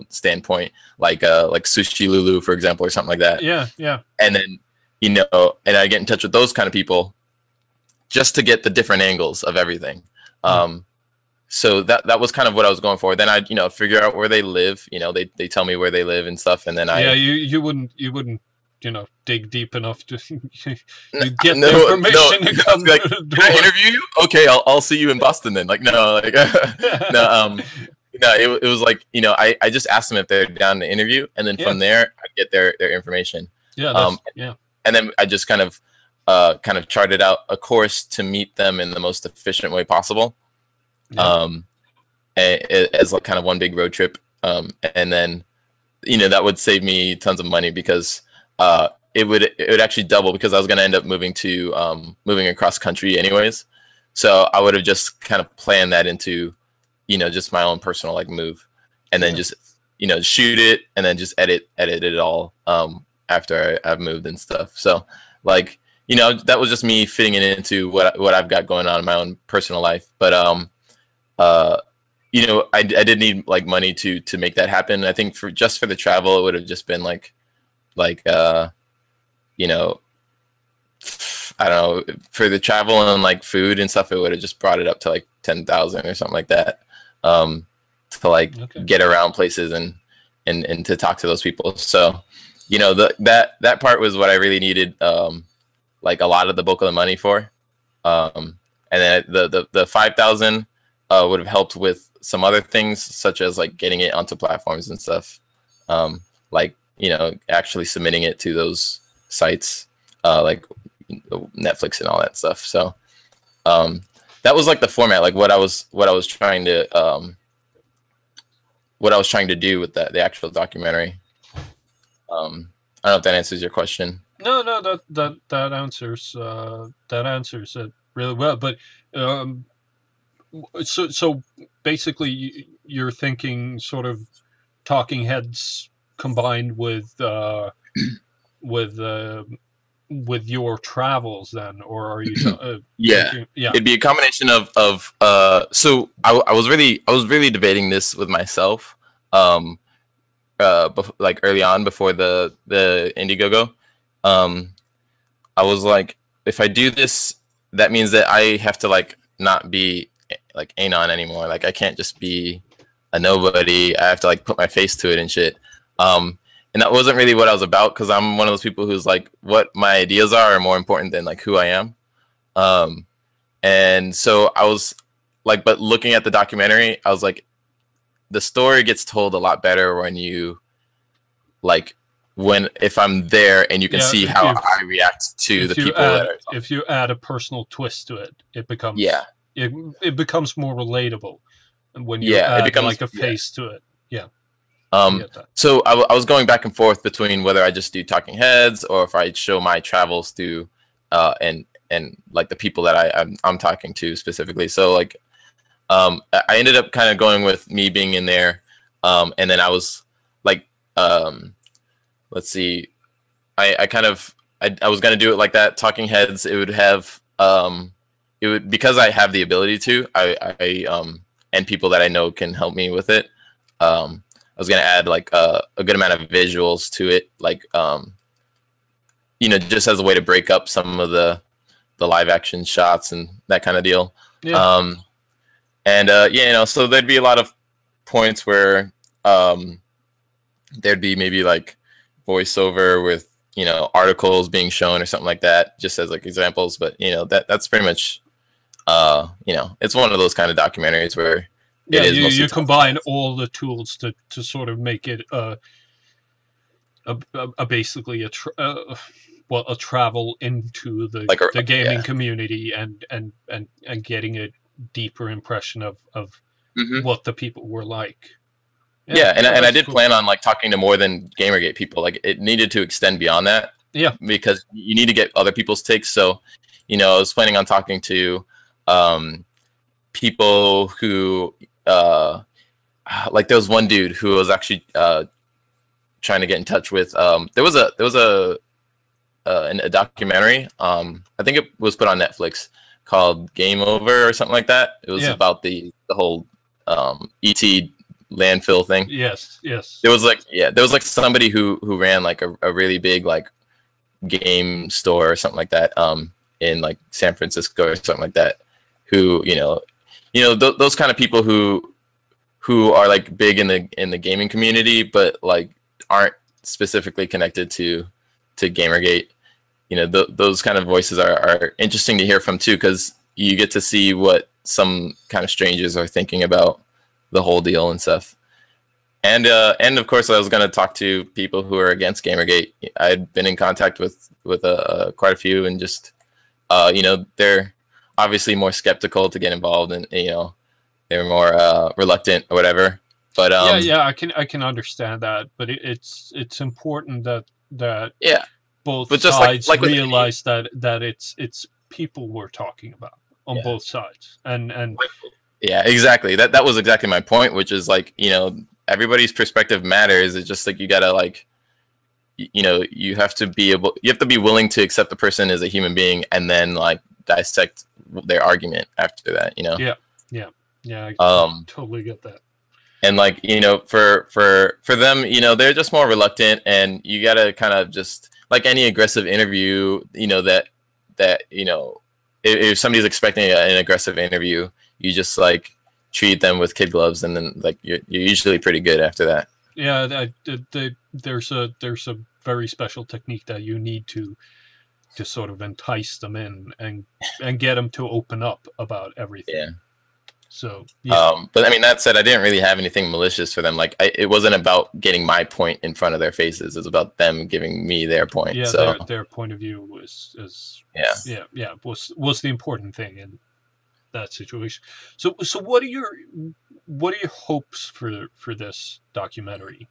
standpoint, like Sushi Lulu, for example, or something like that. Yeah. And then, and I get in touch with those kind of people just to get the different angles of everything. So that was kind of what I was going for. Then I, figure out where they live. They tell me where they live and stuff, and then you wouldn't dig deep enough to get the information to come like, to the door. Can I interview you? Okay, I'll see you in Boston then. Like no, like no, it was like I just asked them if they're down to interview, and then from there I get their information. And then I just kind of charted out a course to meet them in the most efficient way possible. As like kind of one big road trip, and then that would save me tons of money because it would actually double, because I was going to end up moving across country anyways, so I would have just kind of planned that into just my own personal like move, and then just you know, shoot it and then just edit it all after I've moved and stuff. So like, you know, that was just me fitting it into what I've got going on in my own personal life. But you know, I did need like money to make that happen. I think for the travel, it would have just been like you know, I don't know, for the travel and like food and stuff, it would have just brought it up to like 10,000 or something like that, to like get around places and to talk to those people. So, you know, that part was what I really needed, like a lot of the bulk of the money for, and then the 5,000 would have helped with some other things, such as like getting it onto platforms and stuff, like, you know, actually submitting it to those sites, like Netflix and all that stuff. So that was like the format, like what I was trying to do with the actual documentary. I don't know if that answers your question. No, that answers it really well. But so basically, you're thinking sort of talking heads combined with your travels, then, or are you? Yeah, it'd be a combination of so I was really debating this with myself, like early on before the IndieGoGo. I was like, if I do this, that means that I have to like not be like anon anymore. Like I can't just be a nobody. I have to like put my face to it and shit. And that wasn't really what I was about, because I'm one of those people who's like, what my ideas are more important than like who I am. And so I was like, but looking at the documentary, I was like, the story gets told a lot better when you like, if I'm there and you can see how I react to the people that are talking. If you add a personal twist to it, it becomes it becomes more relatable when you add it becomes, like a face to it. Yeah. So I was going back and forth between whether I just do talking heads or if I show my travels to and like the people that I'm talking to specifically. So like I ended up kind of going with me being in there, and then I was like, let's see, I was gonna do it like that. Talking heads, it would have because I have the ability to, and people that I know can help me with it. I was gonna add like a good amount of visuals to it, like you know, just as a way to break up some of the live action shots and that kind of deal. Yeah. Yeah, you know, so there'd be a lot of points where there'd be maybe like voiceover with, you know, articles being shown or something like that, just as like examples. But you know, that's pretty much you know, it's one of those kind of documentaries where you combine all the tools to sort of make it basically a travel into the gaming community and getting a deeper impression of what the people were like. Yeah, and I did plan on like talking to more than Gamergate people. Like it needed to extend beyond that. Yeah, because you need to get other people's takes. So, you know, I was planning on talking to people who like there was one dude who was actually trying to get in touch with. There was a documentary. I think it was put on Netflix called Game Over or something like that. It was about the whole ET landfill thing. Yes. There was like somebody who ran like a really big like game store or something like that in like San Francisco or something like that, who you know those kind of people who are like big in the gaming community but like aren't specifically connected to Gamergate. You know, those kind of voices are interesting to hear from too, because you get to see what some kind of strangers are thinking about the whole deal and stuff. And of course, I was going to talk to people who are against Gamergate. I'd been in contact with quite a few, and just you know, they're obviously more skeptical to get involved, and you know, they're more reluctant or whatever. But I can understand that, but it's important that both but just sides like realize that it's people we're talking about on both sides, and yeah, exactly. That was exactly my point, which is like, you know, everybody's perspective matters. It's just like you gotta like, you know, you have to be willing to accept the person as a human being and then like dissect their argument after that, you know? Yeah, I totally get that. And like, you know, for them, you know, they're just more reluctant, and you gotta kind of just like any aggressive interview, you know, that you know, if somebody's expecting an aggressive interview, you just like treat them with kid gloves, and then like you're usually pretty good after that. Yeah, there's a very special technique that you need to sort of entice them in and get them to open up about everything. Yeah. So, yeah. But I mean, that said, I didn't really have anything malicious for them. Like, it wasn't about getting my point in front of their faces. It was about them giving me their point. Yeah, so their point of view was the important thing in that situation. So what are your hopes for this documentary?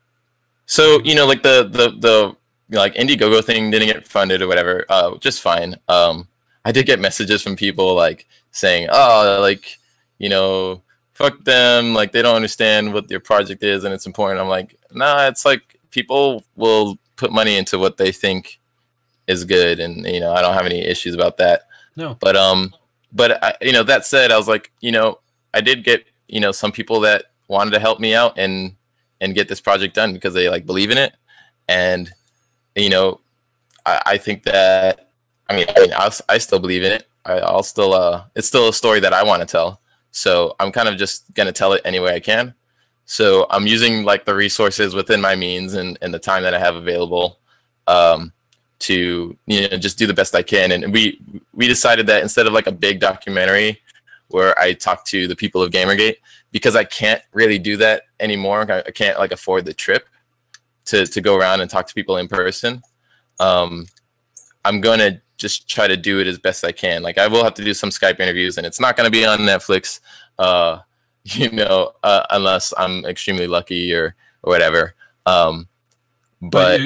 So, you know, like the like IndieGoGo thing didn't get funded or whatever, just fine. I did get messages from people like saying, oh, like, you know, fuck them, like they don't understand what your project is and it's important. I'm like, nah, it's like people will put money into what they think is good, and you know, I don't have any issues about that. No. But I, you know, that said, I was like, you know, I did get, you know, some people that wanted to help me out and get this project done because they like believe in it. And you know, I think that I still believe in it. I'll still it's still a story that I want to tell. So I'm kind of just gonna tell it any way I can. So I'm using like the resources within my means and the time that I have available to, you know, just do the best I can. And we decided that instead of like a big documentary where I talk to the people of Gamergate, because I can't really do that anymore. I can't like afford the trip to go around and talk to people in person. I'm gonna just try to do it as best I can. Like I will have to do some Skype interviews, and it's not going to be on Netflix, you know, unless I'm extremely lucky or whatever. But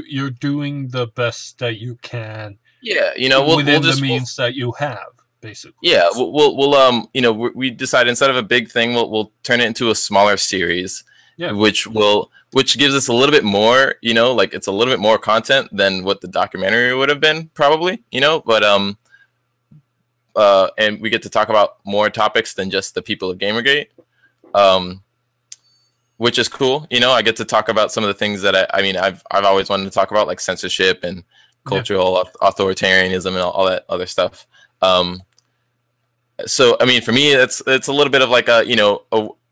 you're doing the best that you can. Yeah, you know, within the means that you have, basically. Yeah, we'll you know, we decided instead of a big thing, we'll turn it into a smaller series. Yeah. Which gives us a little bit more, you know, like it's a little bit more content than what the documentary would have been probably, you know, but and we get to talk about more topics than just the people of Gamergate, which is cool. You know, I get to talk about some of the things that I mean, I've always wanted to talk about, like censorship and cultural authoritarianism and all that other stuff. So, I mean, for me, it's a little bit of like a, you know,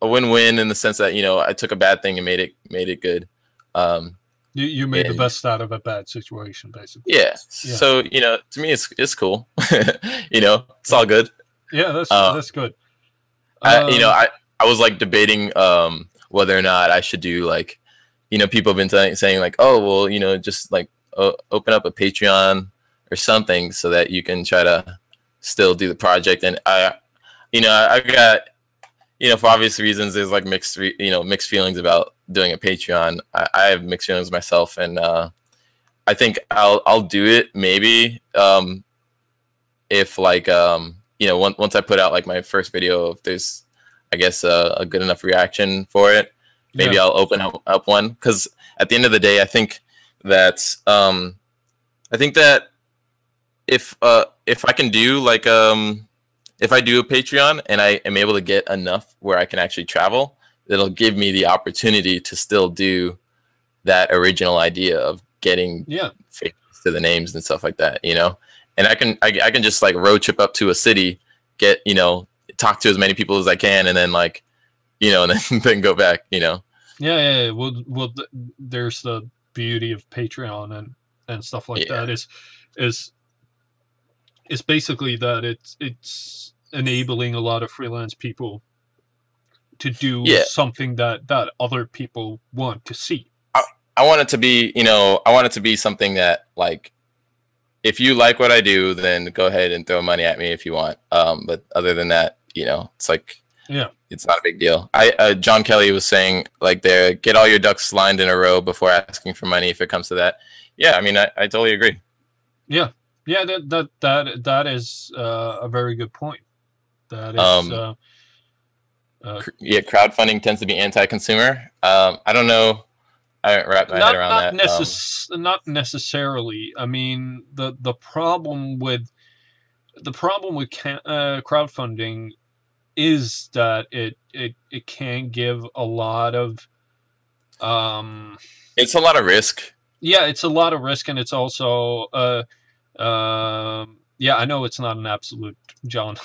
a win-win in the sense that, you know, I took a bad thing and made it good. You made the best out of a bad situation, basically. Yeah. So, you know, to me, it's cool. You know, it's all good. Yeah, that's good. You know, I was like debating whether or not I should do like, you know, people have been saying like, oh, well, you know, just like open up a Patreon or something so that you can try to still do the project. And you know, I got, you know, for obvious reasons, there's like mixed feelings about doing a Patreon. I have mixed feelings myself, and I think I'll do it maybe if like you know, once I put out like my first video, if there's, I guess, a good enough reaction for it, maybe I'll open up one. Because at the end of the day, I think that if I can do like if I do a Patreon and I am able to get enough where I can actually travel, it'll give me the opportunity to still do that original idea of getting face to the names and stuff like that, you know. And I can just like road trip up to a city, get, you know, talk to as many people as I can, and then like, you know, and then go back, you know. Yeah. Well, there's the beauty of Patreon and stuff like that is basically that it's enabling a lot of freelance people to do something that other people want to see. I want it to be, you know, something that like, if you like what I do, then go ahead and throw money at me if you want. But other than that, you know, it's like, it's not a big deal. John Kelly was saying like, get all your ducks lined in a row before asking for money if it comes to that. Yeah, I mean, I totally agree. Yeah, that is a very good point. That is Yeah, crowdfunding tends to be anti-consumer. I don't know. I haven't wrapped my head around that. Not necessarily. I mean, the problem with crowdfunding is that it can give a lot of it's a lot of risk. Yeah, it's a lot of risk, and it's also yeah, I know it's not an absolute, John.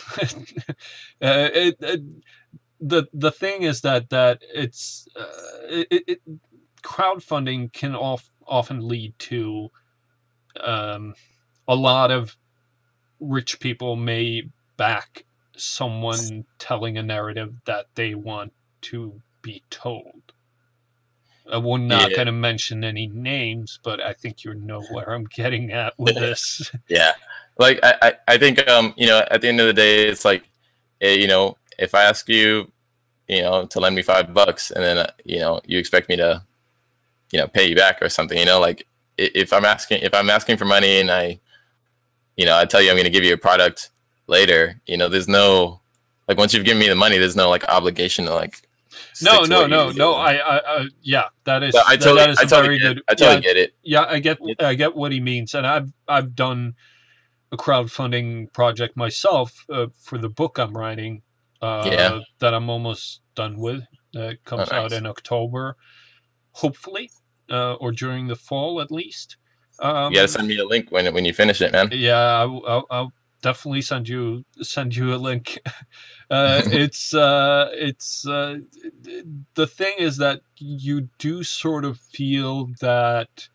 The thing is that it's crowdfunding can often lead to a lot of rich people may back someone telling a narrative that they want to be told. We're not going to mention any names, but I think you know where I'm getting at with this. Yeah, like I think you know, at the end of the day, it's like, you know, if I ask you, you know, to lend me $5, and then you know, you expect me to, you know, pay you back or something, you know, like if I'm asking for money and I tell you I'm going to give you a product later, you know, there's no, like, once you've given me the money, there's no like obligation to like. No. Yeah, that is. So I totally get it. Yeah, I get what he means, and I've done a crowdfunding project myself for the book I'm writing. That I'm almost done with. It comes out in October, hopefully, or during the fall at least. You gotta send me a link when you finish it, man. Yeah, I'll definitely send you a link. It's the thing is that you do sort of feel that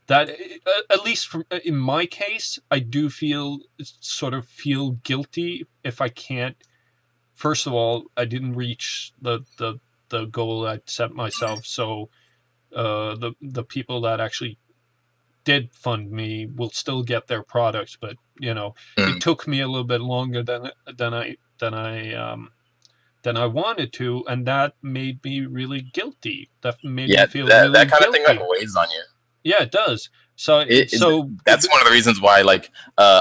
that at least in my case, I do feel guilty if I can't. First of all, I didn't reach the goal I'd set myself, so the people that actually did fund me will still get their products, but you know, it took me a little bit longer than I wanted to, and that made me really guilty. That made me feel really that kind guilty. of thing like weighs on you. Yeah, it does. So that's one of the reasons why, like,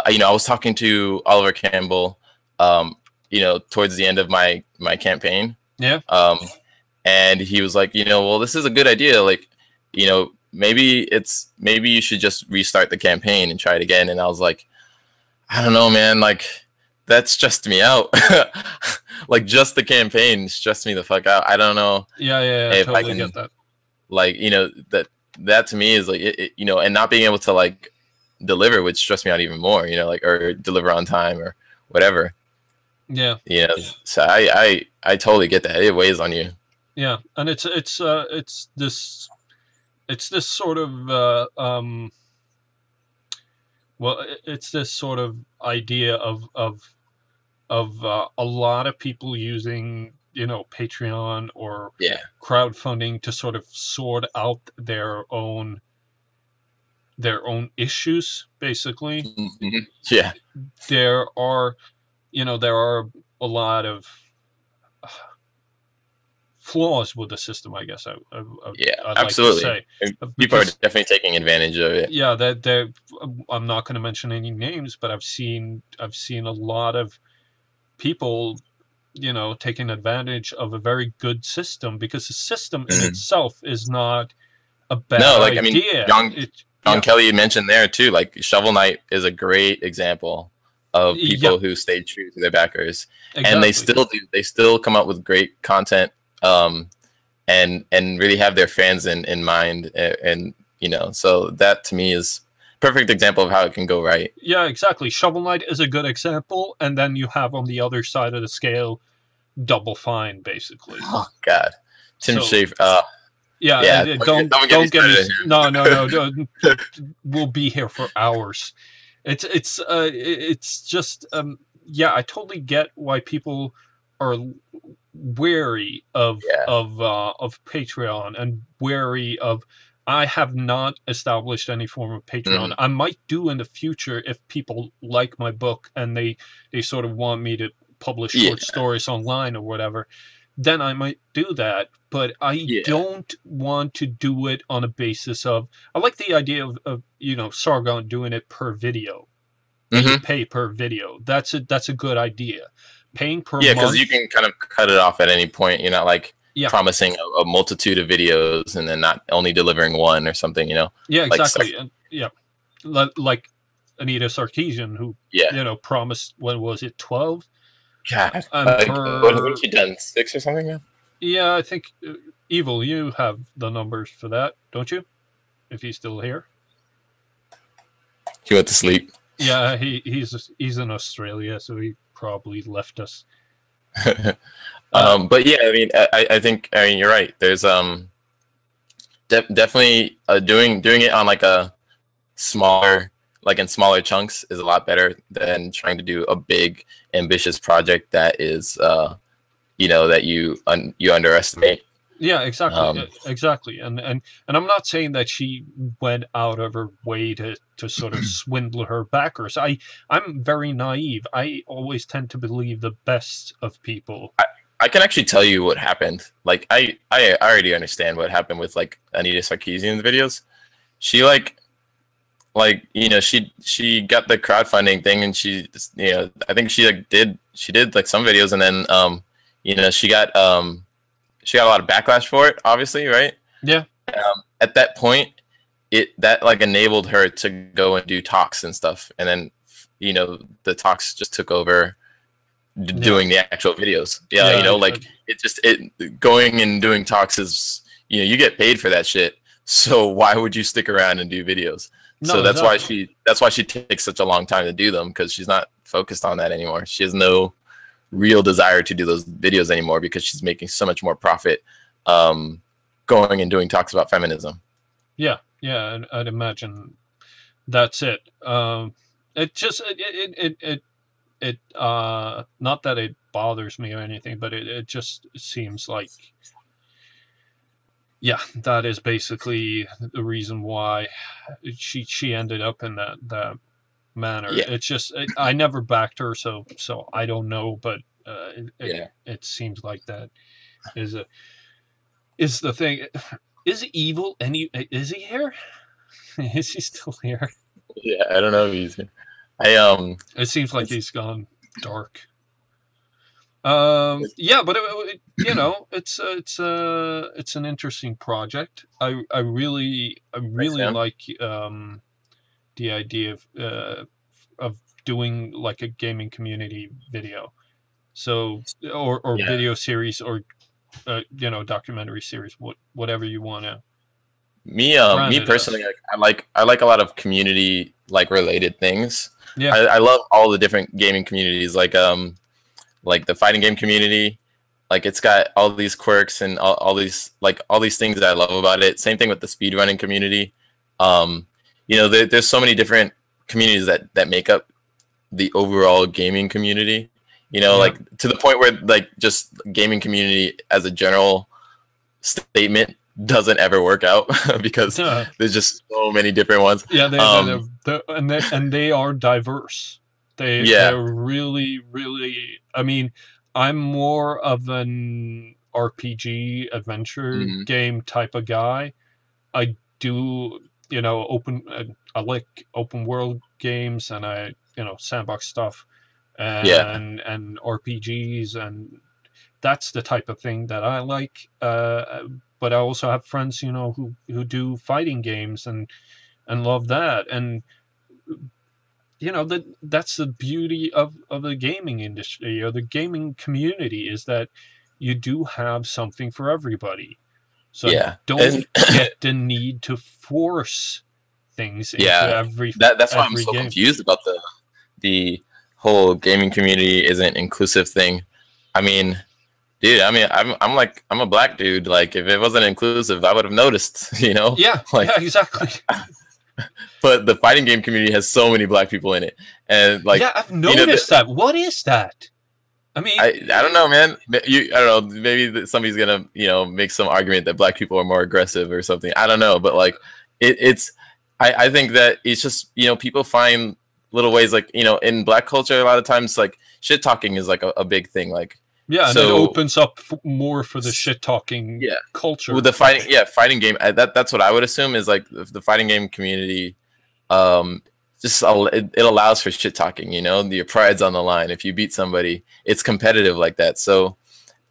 you know, I was talking to Oliver Campbell, you know, towards the end of my campaign. Yeah. And he was like, you know, well, this is a good idea. Like, you know, maybe you should just restart the campaign and try it again. And I was like, I don't know, man. Like, that stressed me out. Like, just the campaign stressed me the fuck out. I don't know. Yeah. I totally get that. Like, you know, that to me is like, you know, and not being able to like deliver would stress me out even more, you know, like, or deliver on time or whatever. Yeah. You know, so I totally get that. It weighs on you. Yeah. And it's this sort of, well, it's this sort of idea of a lot of people using, you know, Patreon or crowdfunding to sort of sort out their own issues, basically. Mm-hmm. Yeah. There are a lot of flaws with the system, I guess. I'd absolutely. Like to say. People are definitely taking advantage of it. Yeah, I'm not going to mention any names, but I've seen a lot of people, you know, taking advantage of a very good system, because the system in itself is not a bad idea. I mean, John Kelly mentioned there too, like Shovel Knight is a great example of people who stayed true to their backers. Exactly. And they still come up with great content, and really have their fans in mind, and you know, so that to me is perfect example of how it can go right. Yeah, exactly. Shovel Knight is a good example, and then you have on the other side of the scale Double Fine, basically. Oh God, Tim Schafer. Don't get me. No. We'll be here for hours. It's just I totally get why people are wary of Patreon, and wary of. I have not established any form of Patreon. I might do in the future if people like my book and they sort of want me to publish short stories online or whatever. Then I might do that, but I don't want to do it on a basis of. I like the idea of you know, Sargon doing it per video. that you pay per video. That's a good idea. Paying per month. Because you can kind of cut it off at any point. You're not like promising a multitude of videos and then not only delivering one or something, you know? Yeah, exactly. Like Anita Sarkeesian, who, promised, when was it, 12? God. What has she done, 6 or something now? Yeah, I think, Evil, you have the numbers for that, don't you? If he's still here. He went to sleep. Yeah, he's in Australia, so he probably left us. But yeah, I mean, I think you're right. There's definitely doing it on like a smaller, like in smaller chunks is a lot better than trying to do a big ambitious project that is that you underestimate. Yeah, exactly, exactly. And I'm not saying that she went out of her way to sort of swindle her backers. I'm very naive. I always tend to believe the best of people. I can actually tell you what happened. Like I already understand what happened with like Anita Sarkeesian's videos. She she got the crowdfunding thing, and she I think she did like some videos, and then she got a lot of backlash for it, obviously, right? Yeah. At that point, that like enabled her to go and do talks and stuff, and then the talks just took over doing the actual videos. Going and doing talks is you get paid for that shit. So why would you stick around and do videos? No, so that's why she takes such a long time to do them, because she's not focused on that anymore. She has no real desire to do those videos anymore because she's making so much more profit going and doing talks about feminism. Yeah, I'd imagine that's it. It just it not that it bothers me or anything, but it just seems like that is basically the reason why she ended up in that manner. It's just I never backed her, so I don't know, but it seems like that is the thing. Is Evil is he here? Is he still here? Yeah, I don't know if he's here. It seems like he's gone dark. But it's an interesting project. I really like the idea of doing like a gaming community video, so or video series, or documentary series, whatever you want to. Me personally, I like a lot of community like related things. Yeah, I love all the different gaming communities, like the fighting game community. Like it's got all these quirks and all these things that I love about it. Same thing with the speedrunning community. There's so many different communities that make up the overall gaming community. Like to the point where like just gaming community as a general statement doesn't ever work out because there's just so many different ones. Yeah, they are diverse. They're really, really. I mean, I'm more of an RPG adventure game type of guy. I do, I like open world games, and I, sandbox stuff, and RPGs, and that's the type of thing that I like. But I also have friends, who do fighting games and love that, and that's the beauty of the gaming industry or the gaming community, is that you do have something for everybody. So don't get the need to force things into every. That's why I'm so confused about the whole gaming community isn't inclusive thing. I mean, dude, I'm a black dude. Like, if it wasn't inclusive, I would have noticed. Yeah, exactly. But the fighting game community has so many black people in it, and like, I've noticed that. What is that? I mean, I don't know, man. I don't know. Maybe somebody's gonna make some argument that black people are more aggressive or something. I don't know, but like, I think that it's just people find little ways, like in black culture a lot of times, like shit talking is like a big thing, like. Yeah, and it opens up more for the shit talking culture. With the fighting game, that's what I would assume is like the fighting game community just it allows for shit talking. You know, your pride's on the line. If you beat somebody, it's competitive like that. So,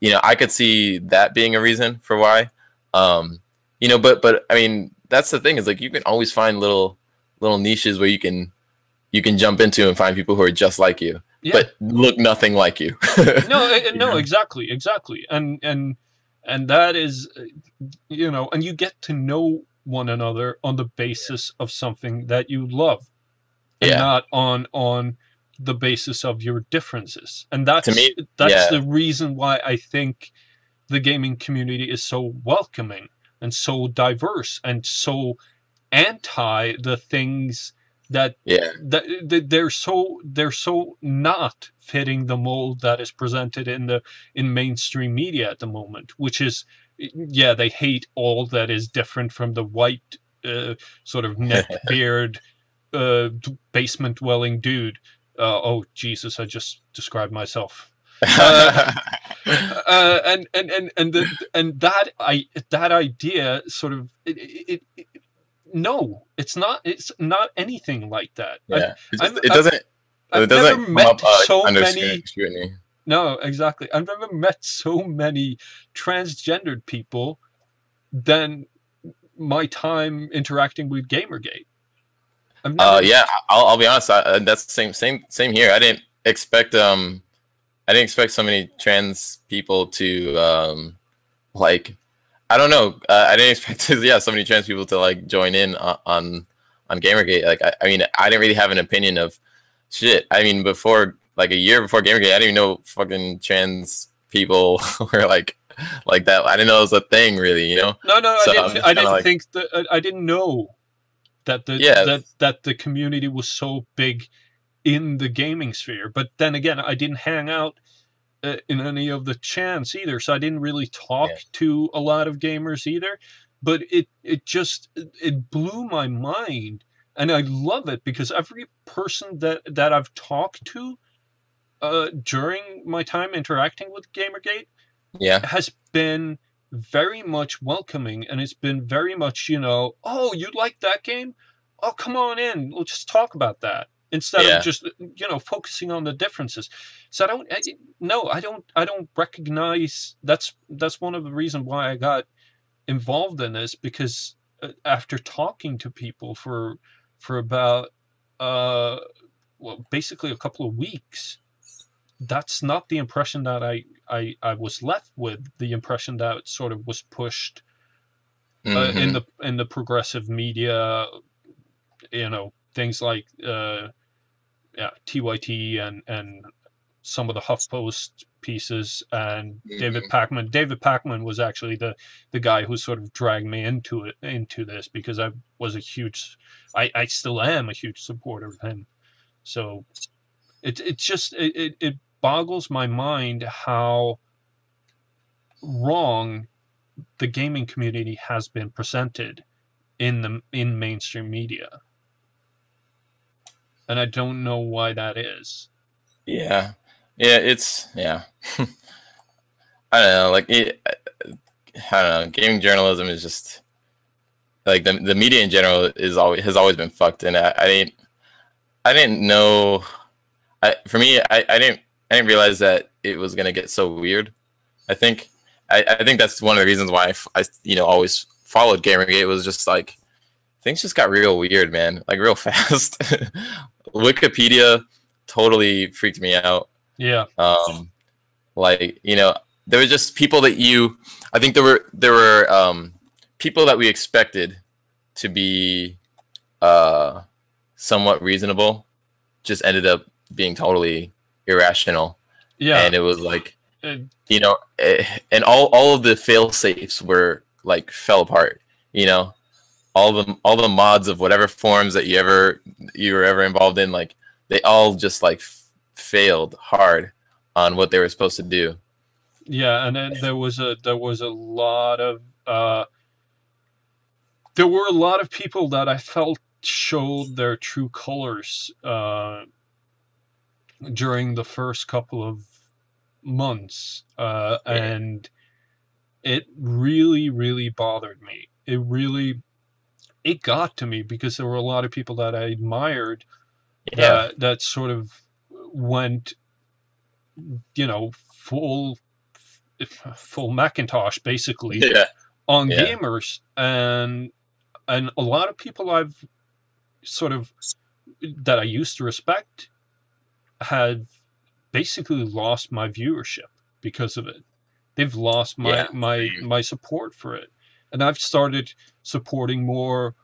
you know, I could see that being a reason for why. You know, but I mean, that's the thing, is like you can always find little niches where you can jump into and find people who are just like you, but look nothing like you. No, exactly, and that is, you know, and you get to know one another on the basis of something that you love, and not on the basis of your differences. And that's, to me, that's the reason why I think the gaming community is so welcoming and so diverse and so anti the things that that they're so not fitting the mold that is presented in mainstream media at the moment, which is, they hate all that is different from the white sort of neck beard basement dwelling dude. Oh Jesus, I just described myself. And that idea sort of no, it's not anything like that. It doesn't come up under scrutiny. No, exactly. I've never met so many transgendered people than my time interacting with Gamergate. I'll be honest. That's the same here. I didn't expect so many trans people to like, I don't know. I didn't expect so many trans people to like join in on Gamergate. Like, I mean, I didn't really have an opinion of shit. I mean, before, like a year before Gamergate, I didn't even know fucking trans people were like that. I didn't know it was a thing, really. You know? No, I didn't think that. I didn't know that the community was so big in the gaming sphere. But then again, I didn't hang out in any of the chants either, so I didn't really talk to a lot of gamers either. But it blew my mind, and I love it because every person that I've talked to during my time interacting with Gamergate has been very much welcoming, and it's been very much, you know, oh, you like that game? Oh, come on in, we'll just talk about that, instead of just, you know, focusing on the differences. So I don't recognize, that's one of the reasons why I got involved in this, because after talking to people for about basically a couple of weeks, that's not the impression that I was left with. The impression that sort of was pushed in the progressive media, you know, things like TYT and some of the HuffPost pieces, and David Pakman. David Pakman was actually the guy who sort of dragged me into this, because I was I still am a huge supporter of him. So it boggles my mind how wrong the gaming community has been presented in mainstream media. And I don't know why that is. It's I don't know, like I don't know, gaming journalism is just like the media in general has always been fucked, and I didn't know. I didn't realize that it was gonna get so weird. I think that's one of the reasons why I always followed Gamergate. It was just like things just got real weird, man, like real fast. Wikipedia totally freaked me out. Like, you know, there were just people that I think there were people that we expected to be somewhat reasonable, just ended up being totally irrational. And it was like, you know, and all of the fail safes were like fell apart, you know. All the mods of whatever forums that you were ever involved in, like they all just like failed hard on what they were supposed to do. And then there was a lot of there were a lot of people that I felt showed their true colors during the first couple of months, and it really bothered me. It got to me, because there were a lot of people that I admired Yeah. that sort of went, you know, full Macintosh basically Yeah. on Yeah. gamers, and a lot of people I've sort of that I used to respect have basically lost my viewership because of it. They've lost Yeah. my support for it, and I've started supporting more,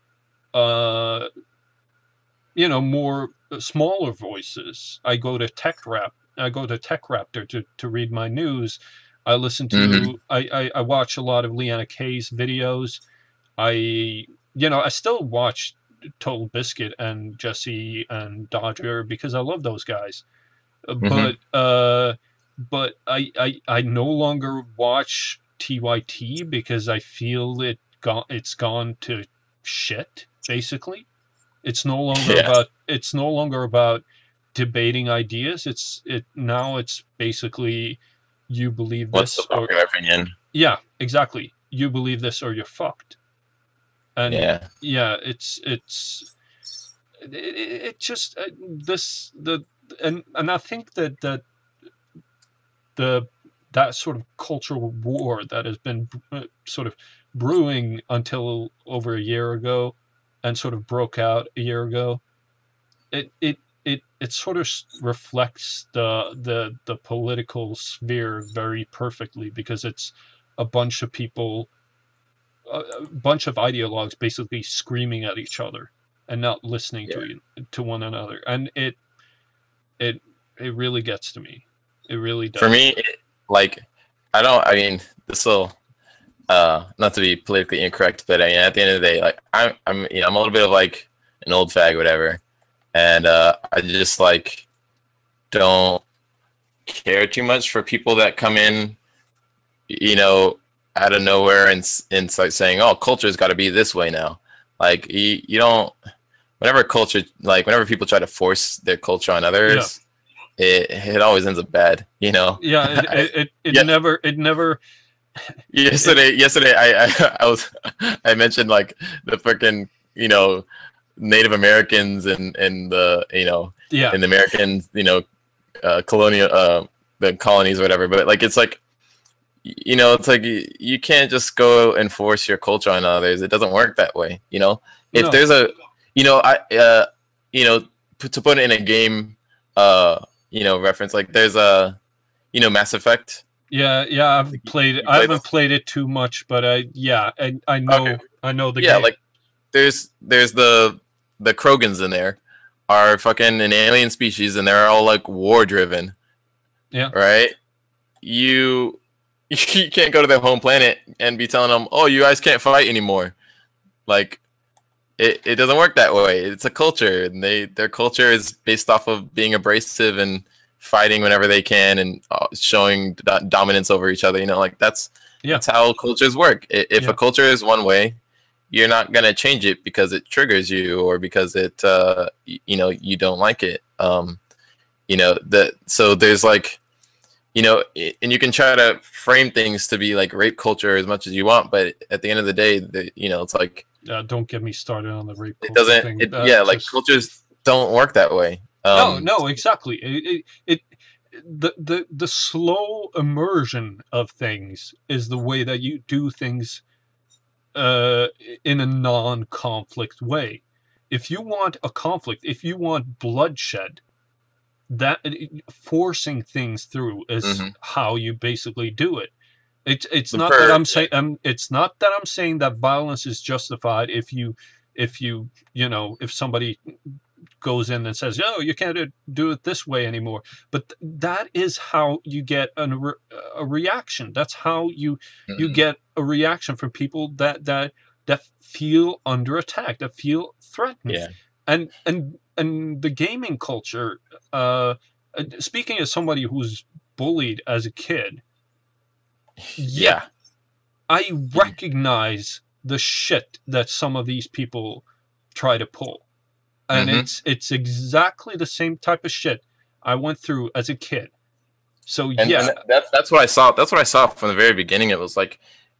you know, more smaller voices. I go to TechRaptor to read my news. I listen to I watch a lot of Leanna K's videos. I I still watch Total Biscuit and Jesse and Dodger because I love those guys. But I no longer watch TYT because I feel it's gone to shit basically. It's no longer about debating ideas. Now it's basically you believe What's the this or popular opinion? yeah, exactly. You believe this or you're fucked. And yeah, it just this the and I think that that sort of cultural war that has been sort of brewing until over a year ago and sort of broke out a year ago, it sort of reflects the political sphere very perfectly, because it's a bunch of people, a bunch of ideologues basically screaming at each other and not listening to one another, and it really gets to me. It really does. For me, I mean, this will not to be politically incorrect, but I mean, at the end of the day, like I'm a little bit of like an old fag or whatever, and I just like don't care too much for people that come in, out of nowhere and start saying, "Oh, culture's got to be this way now." Like you don't. Whenever people try to force their culture on others, it always ends up bad, Yeah, it never. Yesterday, I mentioned like the freaking Native Americans and the in the Americans colonial the colonies or whatever, but like it's like it's like you can't just go and force your culture on others. It doesn't work that way. If there's a to put it in a game reference, like there's a Mass Effect. Yeah, I've played it. I haven't played it too much, but I know. Okay. I know the game. Like there's the Krogans in there are fucking an alien species, and they're all like war driven. Yeah. Right? You can't go to their home planet and be telling them, "Oh, you guys can't fight anymore." Like it doesn't work that way. It's a culture, and their culture is based off of being abrasive and fighting whenever they can and showing dominance over each other. Like that's how cultures work. If a culture is one way, you're not gonna change it because it triggers you or because it you don't like it. So there's like and you can try to frame things to be like rape culture as much as you want, but at the end of the day, it's like don't get me started on the rape culture. It doesn't. thing. Like cultures don't work that way. No, exactly. The slow immersion of things is the way that you do things in a non-conflict way. If you want a conflict, if you want bloodshed, that forcing things through is how you basically do it. It's not that I'm saying it's not that I'm saying that violence is justified if somebody goes in and says, "Oh, you can't do it this way anymore." But that is how you get a reaction. That's how you get a reaction from people that feel under attack, that feel threatened. Yeah. And the gaming culture. Speaking as somebody who's bullied as a kid, I recognize the shit that some of these people try to pull. And it's exactly the same type of shit I went through as a kid. So and that's what I saw. That's what I saw from the very beginning. It was like,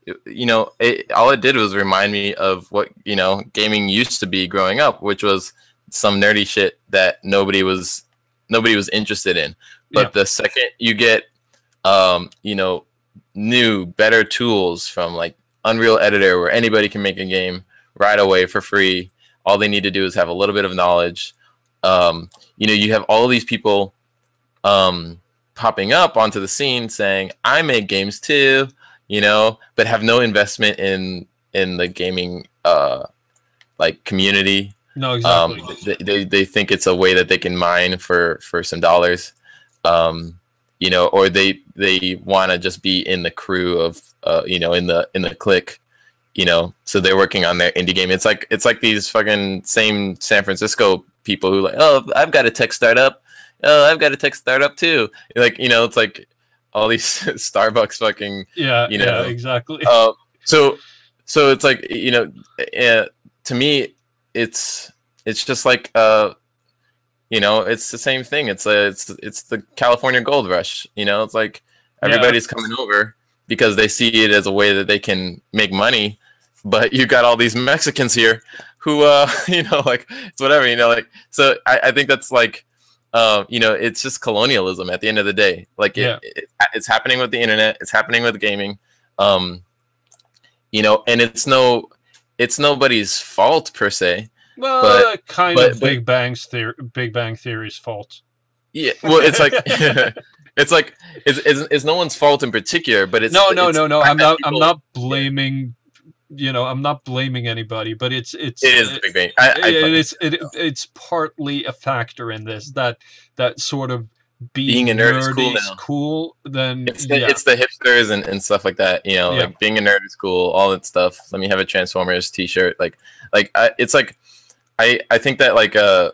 all it did was remind me of what gaming used to be growing up, which was some nerdy shit that nobody was interested in. But the second you get you know, new, better tools from like Unreal Editor, where anybody can make a game right away for free. All they need to do is have a little bit of knowledge. You know, you have all these people popping up onto the scene saying, I make games too, you know, but have no investment in the gaming like community. No, exactly. They think it's a way that they can mine for some dollars. You know, or they want to just be in the crew of you know, in the clique, you know, so they're working on their indie game. It's like these fucking same San Francisco people who like, oh, I've got a tech startup. Oh, I've got a tech startup too. Like, you know, it's like all these Starbucks fucking, you know, yeah, exactly. So it's like, you know, to me, it's just like, you know, it's the same thing. It's the California gold rush. You know, it's like everybody's coming over because they see it as a way that they can make money. But you got all these Mexicans here who, you know, like, it's whatever, you know, like, so I think that's like, you know, it's just colonialism at the end of the day. Like, it's happening with the internet. It's happening with gaming. You know, and it's nobody's fault per se. Well, but Big Bang Theory's fault. Yeah, well, it's like it's no one's fault in particular, but it's no. I'm not blaming. You know, I'm not blaming anybody, but it is the Big Bang. It's partly a factor in this that sort of being a nerd is cool now. Cool, then it's the hipsters and stuff like that. You know, like being a nerd is cool, all that stuff. Let me have a Transformers T-shirt. It's like I think that like I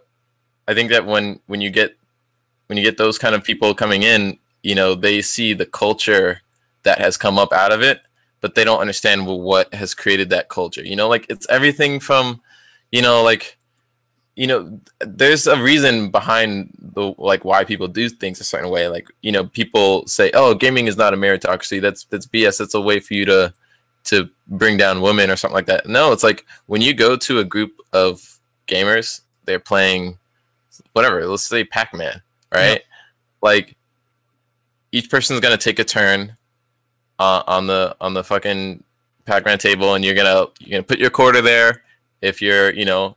think that when you get those kind of people coming in, you know, they see the culture that has come up out of it, but they don't understand what has created that culture. You know, like it's everything from, you know, like, you know, there's a reason behind the like why people do things a certain way. Like, you know, people say, oh, gaming is not a meritocracy. That's BS. That's a way for you to bring down women or something like that. No, it's like when you go to a group of gamers, they're playing whatever, let's say Pac-Man, right? Yep. Like each person's gonna take a turn on the fucking Pac-Man table, and you're gonna put your quarter there if you're, you know,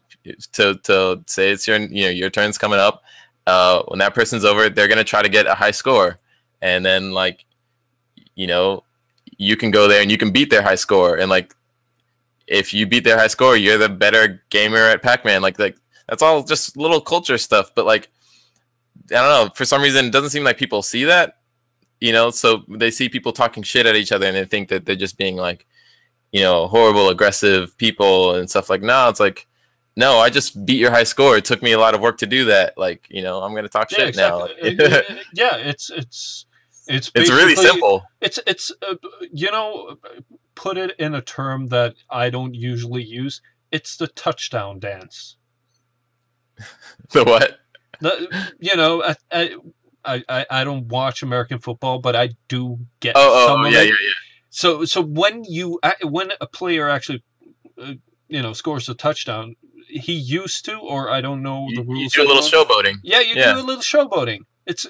to say it's your, you know, your turn's coming up. When that person's over, they're gonna try to get a high score, and then like, you know, you can go there and you can beat their high score, and like if you beat their high score, you're the better gamer at Pac-Man. Like that's all just little culture stuff. But like, I don't know, for some reason, it doesn't seem like people see that, you know, so they see people talking shit at each other and they think that they're just being like, you know, horrible, aggressive people and stuff. Like, no, it's like, no, I just beat your high score. It took me a lot of work to do that. Like, you know, I'm going to talk shit exactly. now. Yeah, it's really simple. It's you know, put it in a term that I don't usually use. It's the touchdown dance. The what? You know, I don't watch American football, but I do get some of it. Yeah. So when a player actually you know, scores a touchdown, he used to, or I don't know the rules. You do a little showboating. Yeah, you do a little showboating. It's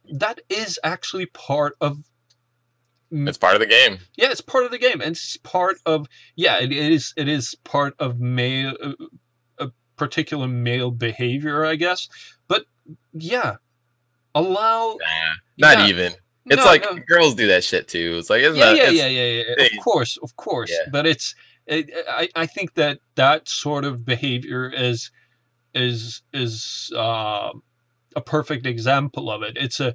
that is actually part of. It's part of the game. Yeah, it's part of the game, and it's part of. Yeah, it is part of male, a particular male behavior, I guess. But yeah, allow. Not even. It's girls do that shit too. It's like, isn't yeah. Of course. Yeah. But I think that sort of behavior is a perfect example of it. It's a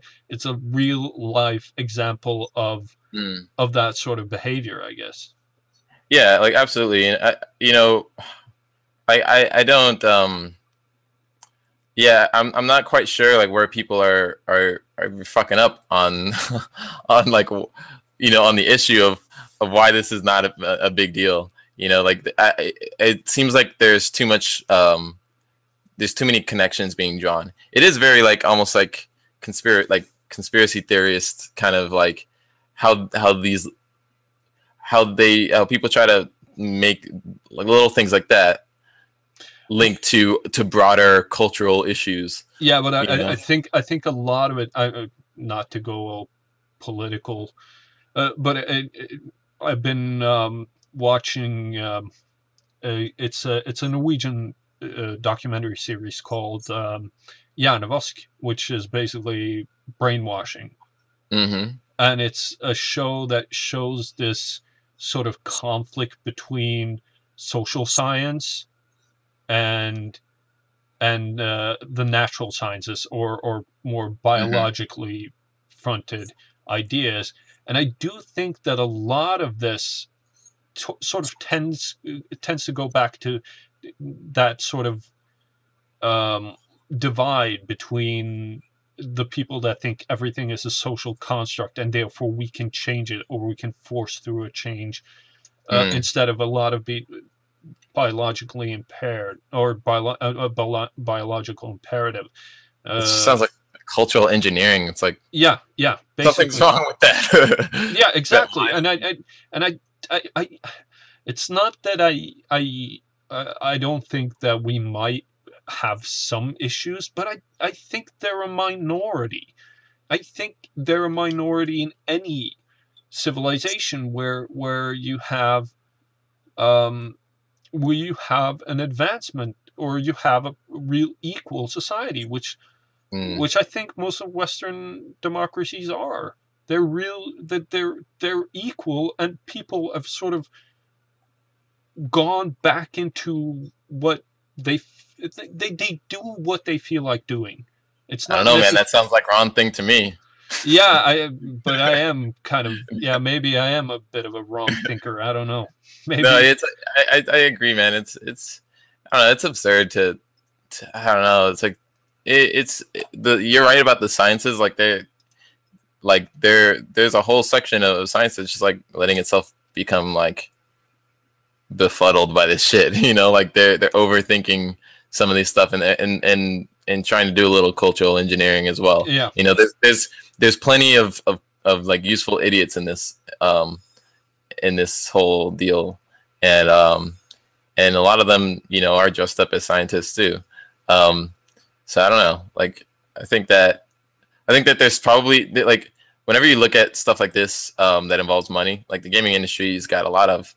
real life example of that sort of behavior, I guess. Yeah, like absolutely. And you know, I don't. Yeah, I'm not quite sure like where people are fucking up on on like, you know, on the issue of why this is not a big deal. You know, like it seems like there's too much there's too many connections being drawn. It is very like almost like conspiracy theorist kind of like how people try to make like little things like that linked to broader cultural issues. Yeah, but I think a lot of it. Not to go all political, but I've been watching. It's a Norwegian documentary series called Hjernevask, which is basically brainwashing. Mm-hmm. And it's a show that shows this sort of conflict between social science and the natural sciences, or more biologically fronted ideas. And I do think that a lot of this sort of tends to go back to that sort of divide between the people that think everything is a social construct and therefore we can change it, or we can force through a change, instead of a lot of biologically impaired, or biological imperative. It sounds like cultural engineering. It's like, yeah, basically. Something's wrong with that. Yeah, exactly. And I it's not that I don't think that we might have some issues, but I think they're a minority. I think they're a minority in any civilization where you have an advancement, or you have a real equal society, which I think most of Western democracies are. They're real, that they're equal, and people have sort of gone back into what they do what they feel like doing. It's not. I don't know, man. That sounds like wrong thing to me. Yeah, but I am kind of, maybe I am a bit of a wrong thinker. I don't know. Maybe. No, I agree, man. It's I don't know. It's absurd to I don't know. It's like you're right about the sciences. There's a whole section of science that's just like letting itself become like befuddled by this shit. You know, like they're overthinking some of these stuff and trying to do a little cultural engineering as well. Yeah. You know, there's plenty of like useful idiots in this whole deal, and a lot of them, you know, are dressed up as scientists too. So I don't know. Like, I think that there's probably, like, whenever you look at stuff like this that involves money, like the gaming industry's got a lot of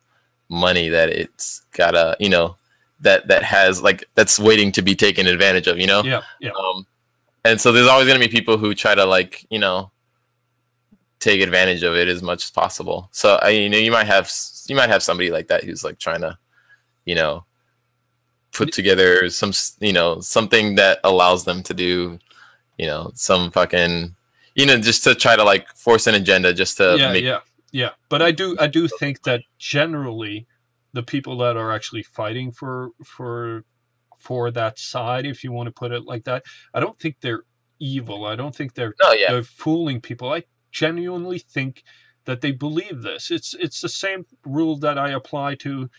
money that it's got you know, that has, like, that's waiting to be taken advantage of, you know? Yeah. And so there's always going to be people who try to, like, you know, take advantage of it as much as possible. So you know, you might have somebody like that who's like trying to, you know, put together some, you know, something that allows them to do, you know, some fucking, you know, just to try to like force an agenda just to yeah. But I do think that generally the people that are actually fighting for that side, if you want to put it like that, I don't think they're evil. I don't think they're fooling people. I genuinely think that they believe this. It's the same rule that I apply to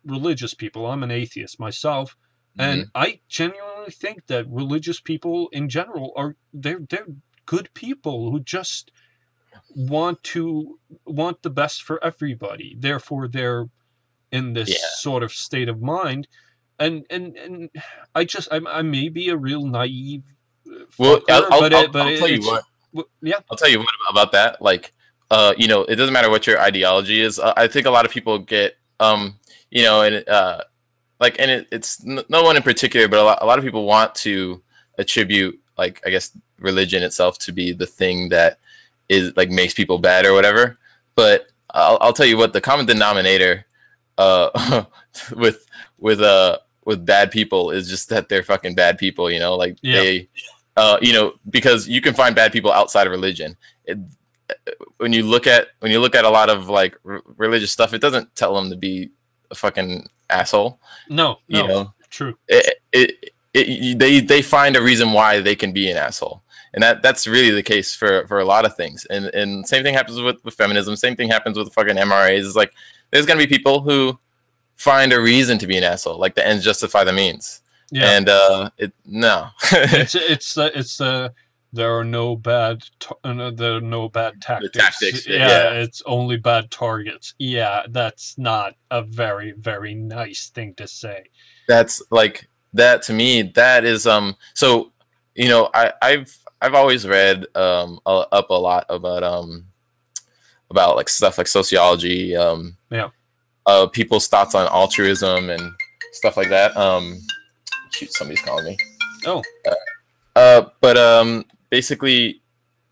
religious people. I'm an atheist myself, and I genuinely think that religious people in general they're good people who just want the best for everybody. Therefore, they're in this sort of state of mind, and I may be a real naive. Well, I'll tell you what. I'll tell you what about that. Like, you know, it doesn't matter what your ideology is. I think a lot of people get, you know, and like, and it's no one in particular, but a lot of people want to attribute, like, I guess, religion itself to be the thing that is like makes people bad or whatever. But I'll tell you what, the common denominator with bad people is just that they're fucking bad people, you know, like they, you know, because you can find bad people outside of religion. When you look at a lot of like religious stuff, it doesn't tell them to be a fucking asshole. No, you know, true. They find a reason why they can be an asshole, and that's really the case for a lot of things. And same thing happens with feminism. Same thing happens with fucking MRAs. It's like there's gonna be people who find a reason to be an asshole, like the ends justify the means. Yeah. And there are no bad The tactics. tactics, Yeah, it's only bad targets. Yeah, that's not a very, very nice thing to say. That's like that to me. That is So, I've always read up a lot about like stuff like sociology, Yeah. people's thoughts on altruism and stuff like that. Shoot, somebody's calling me. Oh. But basically,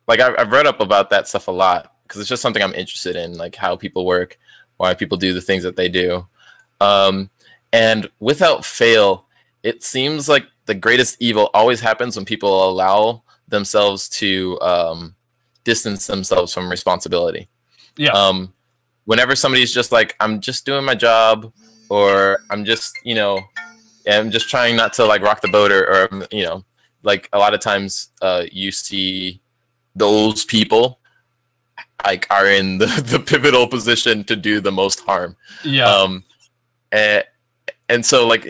like I've read up about that stuff a lot because it's just something I'm interested in, like how people work, why people do the things that they do. And without fail, it seems like the greatest evil always happens when people allow themselves to distance themselves from responsibility. Yeah. Whenever somebody's just like, I'm just doing my job, or I'm just, I'm just trying not to like rock the boat, or like a lot of times you see those people like are in the pivotal position to do the most harm. Yeah. And so, like,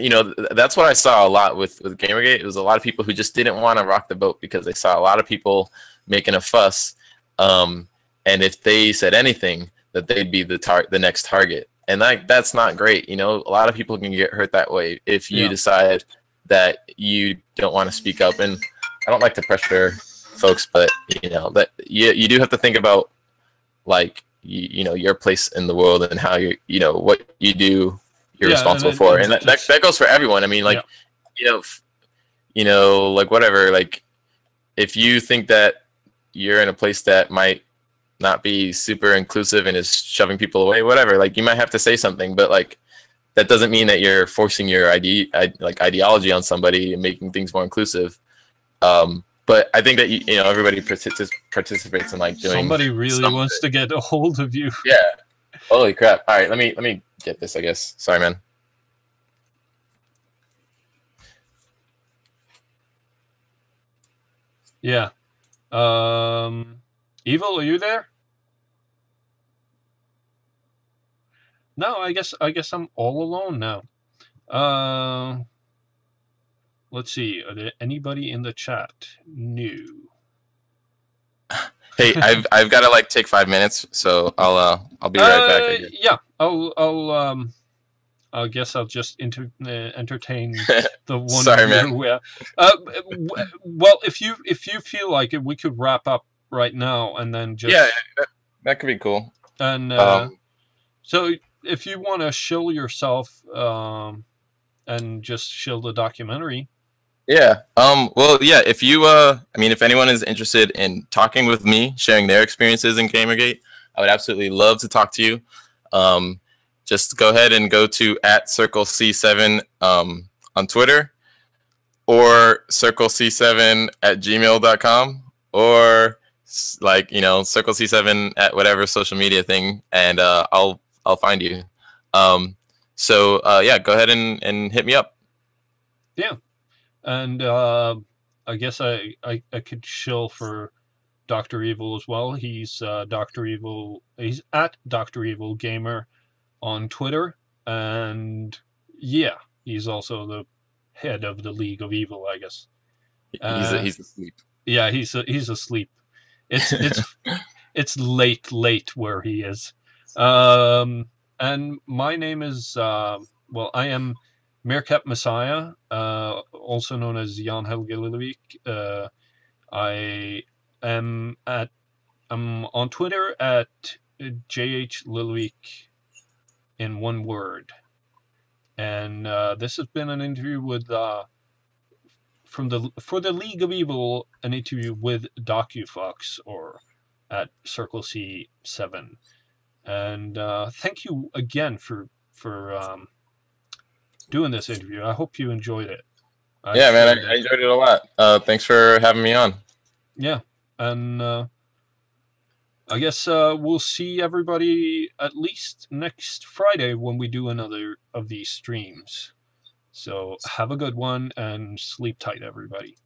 that's what I saw a lot with Gamergate. It was a lot of people who just didn't want to rock the boat because they saw a lot of people making a fuss. And if they said anything, that they'd be the next target. And that's not great. A lot of people can get hurt that way if you decide that you don't want to speak up. And I don't like to pressure folks, but that you do have to think about, like, your place in the world and how what you do. You're responsible for, and that goes for everyone. I mean, like, like whatever. Like, if you think that you're in a place that might not be super inclusive and is shoving people away, whatever, like, you might have to say something, but like, that doesn't mean that you're forcing your ideology on somebody and making things more inclusive. But I think that everybody participates in like doing. Somebody really wants to get a hold of you. Yeah. Holy crap! All right, let me get this, I guess. Sorry, man. Yeah. Evil, are you there? No, I guess I'm all alone now. Let's see. Are there anybody in the chat? No. Hey, I've got to like take 5 minutes, so I'll be right back. I guess. Yeah, I guess I'll just entertain the one. Sorry, man. Well, if you feel like it, we could wrap up right now and then just that could be cool. And so if you want to shill yourself and just shill the documentary. Yeah. Well, yeah. If you, if anyone is interested in talking with me, sharing their experiences in Gamergate, I would absolutely love to talk to you. Just go ahead and go to @CircleC7 on Twitter, or circlec7@gmail.com, or like CircleC7 at whatever social media thing, and I'll find you. So yeah, go ahead and hit me up. Yeah. And I guess I could shill for Dr. Evil as well. He's Dr. Evil. He's at Dr. Evil Gamer on Twitter, and yeah, he's also the head of the League of Evil, I guess. He's asleep. Yeah, he's asleep. It's late where he is. And my name is well, I am Meerkat Messiah, also known as Jan Helge Lillevik. I'm on Twitter at JH Lillevik in one word. And this has been an interview with for the League of Evil, an interview with DocuFox, or at CircleC7. And thank you again for doing this interview. I hope you enjoyed it. Yeah, man, I enjoyed it a lot. Thanks for having me on. Yeah, and I guess we'll see everybody at least next Friday when we do another of these streams. So have a good one and sleep tight, everybody.